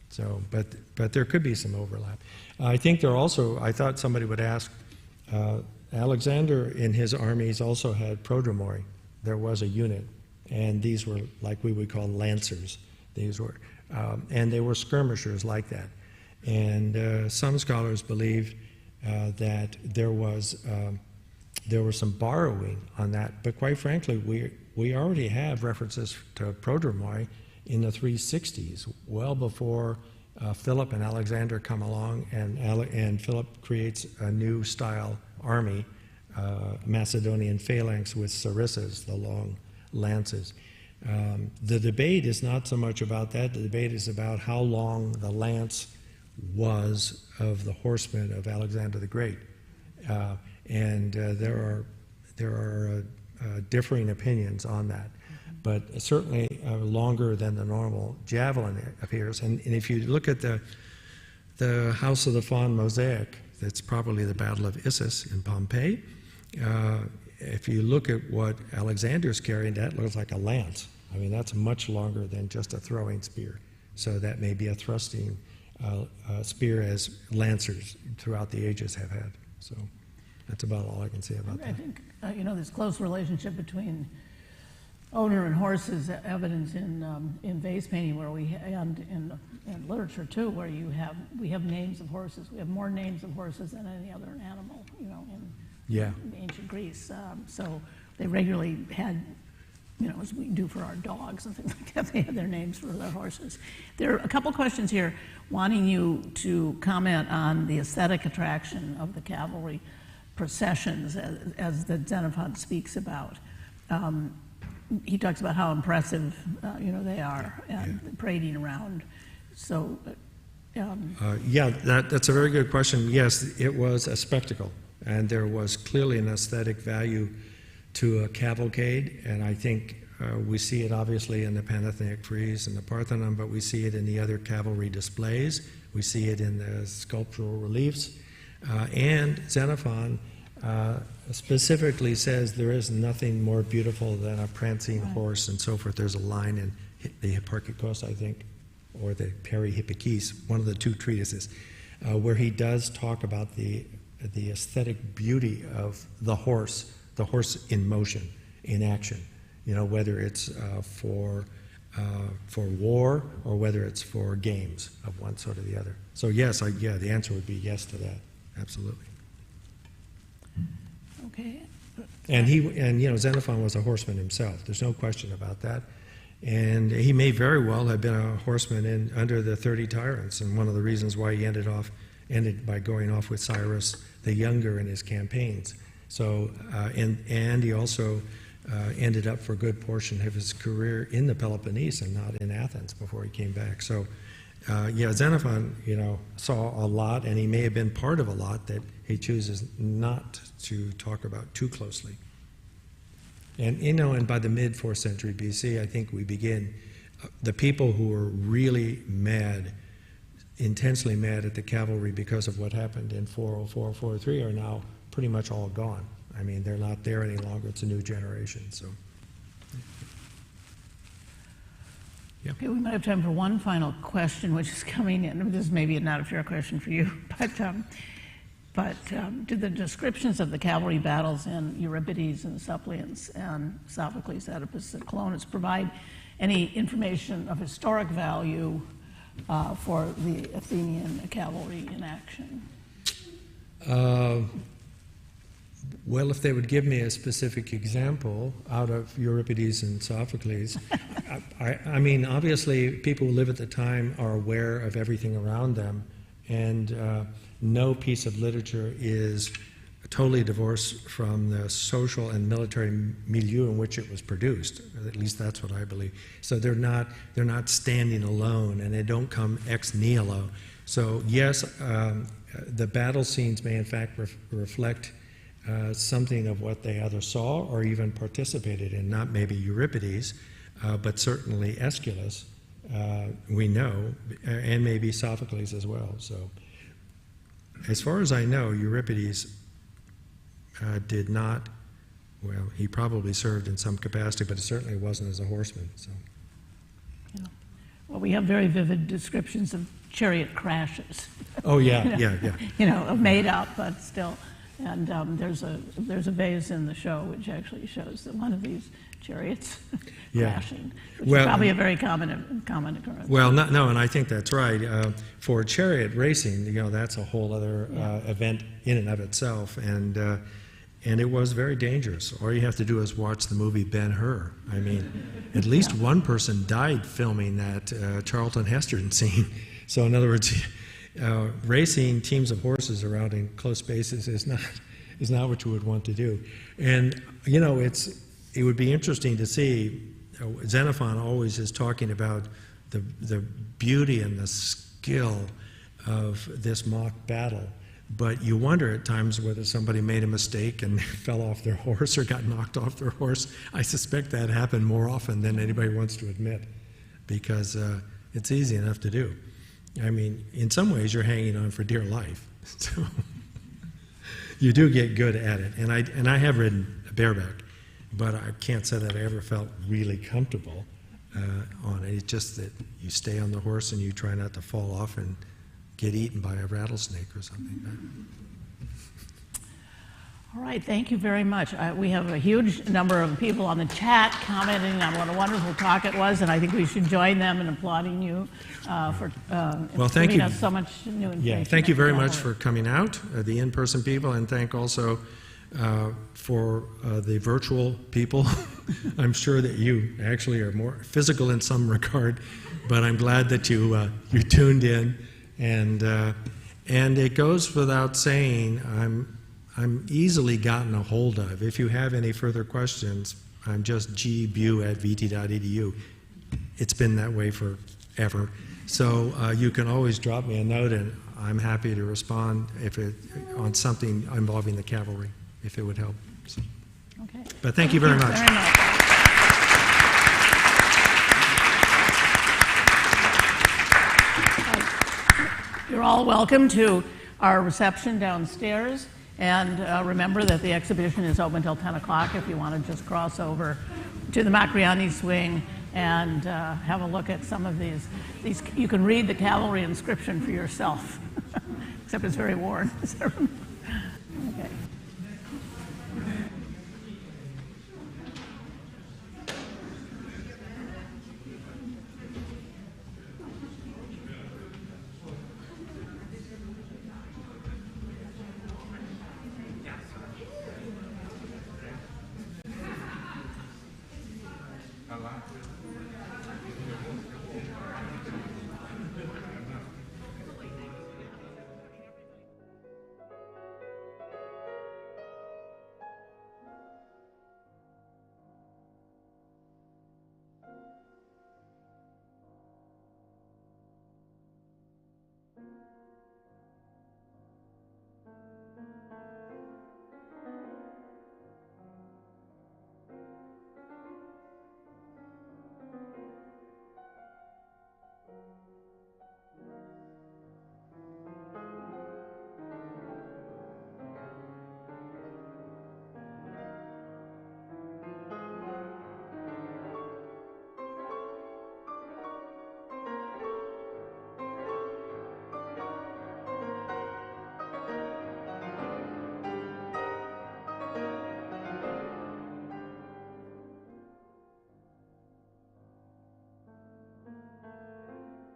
So, but there could be some overlap. I think I thought somebody would ask, Alexander in his armies also had prodromi. There was a unit, and these were like we would call lancers. These were, and they were skirmishers like that. And some scholars believe that there was some borrowing on that. But quite frankly, we already have references to prodromi in the 360s, well before Philip and Alexander come along, and Philip creates a new style army, Macedonian phalanx with sarissas, the long lances. The debate is not so much about that. The debate is about how long the lance was of the horsemen of Alexander the Great. And there are differing opinions on that. But certainly longer than the normal javelin appears. And if you look at the House of the Fawn mosaic, that's probably the Battle of Issus in Pompeii. If you look at what Alexander's carrying, that looks like a lance. I mean, that's much longer than just a throwing spear. So that may be a thrusting spear, as lancers throughout the ages have had. So that's about all I can say about that. I think, this close relationship between owner and horse is evidence in vase painting, and in literature too, where we have names of horses. We have more names of horses than any other animal, in ancient Greece. So they regularly had, as we do for our dogs and things like that, they had their names for their horses. There are a couple questions here wanting you to comment on the aesthetic attraction of the cavalry processions as the Xenophon speaks about. He talks about how impressive, they are, and parading around. So, that's a very good question. Yes, it was a spectacle, and there was clearly an aesthetic value to a cavalcade, and I think we see it obviously in the Panathenic frieze and the Parthenon, but we see it in the other cavalry displays. We see it in the sculptural reliefs, and Xenophon specifically says there is nothing more beautiful than a prancing horse and so forth. There's a line in the Hipparcheion, I think, or the Perihippikis, one of the two treatises, where he does talk about the aesthetic beauty of the horse in motion, in action. Whether it's for war or whether it's for games of one sort or the other. So yes, the answer would be yes to that, absolutely. Okay. And Xenophon was a horseman himself. There's no question about that. And he may very well have been a horseman under the 30 tyrants, and one of the reasons why he ended by going off with Cyrus the Younger in his campaigns. So, and he also ended up for a good portion of his career in the Peloponnese and not in Athens before he came back. So, Xenophon, saw a lot, and he may have been part of a lot that he chooses not to talk about too closely. And by the mid 4th century BC, I think we begin, the people who were really mad, intensely mad at the cavalry because of what happened in 404, 403 are now pretty much all gone. I mean, they're not there any longer. It's a new generation, so. Yeah. Okay, we might have time for one final question, which is coming in. This may be not a fair question for you, but But do the descriptions of the cavalry battles in Euripides and the Suppliants and Sophocles, Oedipus, and Colonus provide any information of historic value for the Athenian cavalry in action? Well, if they would give me a specific example out of Euripides and Sophocles, I mean, obviously, people who live at the time are aware of everything around them, and no piece of literature is totally divorced from the social and military milieu in which it was produced. At least that's what I believe. So they're not standing alone, and they don't come ex nihilo. So yes, the battle scenes may in fact reflect something of what they either saw or even participated in, not maybe Euripides, but certainly Aeschylus, we know, and maybe Sophocles as well. So as far as I know, Euripides did not, well, he probably served in some capacity, but it certainly wasn't as a horseman. So. Yeah. Well, we have very vivid descriptions of chariot crashes. Oh, yeah, yeah. Yeah. You know, made up, but still. And there's a vase in the show which actually shows that one of these chariots crashing, which is probably a very common occurrence. Well, no, and I think that's right. For chariot racing, you know, that's a whole other event in and of itself, and it was very dangerous. All you have to do is watch the movie Ben-Hur. I mean, at least one person died filming that Charlton Heston scene. So in other words, racing teams of horses around in close spaces is not what you would want to do. And you know, it would be interesting to see. Xenophon always is talking about the beauty and the skill of this mock battle, but you wonder at times whether somebody made a mistake and fell off their horse or got knocked off their horse. I suspect that happened more often than anybody wants to admit, because it's easy enough to do. I mean, in some ways, you're hanging on for dear life. So you do get good at it. And I have ridden a bareback, but I can't say that I ever felt really comfortable on it. It's just that you stay on the horse and you try not to fall off and get eaten by a rattlesnake or something. All right, thank you very much. We have a huge number of people on the chat commenting on what a wonderful talk it was, and I think we should join them in applauding you for giving us so much new information. Yeah, thank you very much for coming out, the in-person people, and thank also for the virtual people. I'm sure that you actually are more physical in some regard, but I'm glad that you tuned in, and it goes without saying, I'm easily gotten a hold of. If you have any further questions, I'm just gbu@vt.edu. It's been that way forever. So you can always drop me a note, and I'm happy to respond on something involving the cavalry, if it would help. So. Okay. But thank you very much. Very much. You're all welcome to our reception downstairs. And remember that the exhibition is open until 10 o'clock if you want to just cross over to the Macriani swing and have a look at some of these. You can read the cavalry inscription for yourself, except it's very worn. Okay.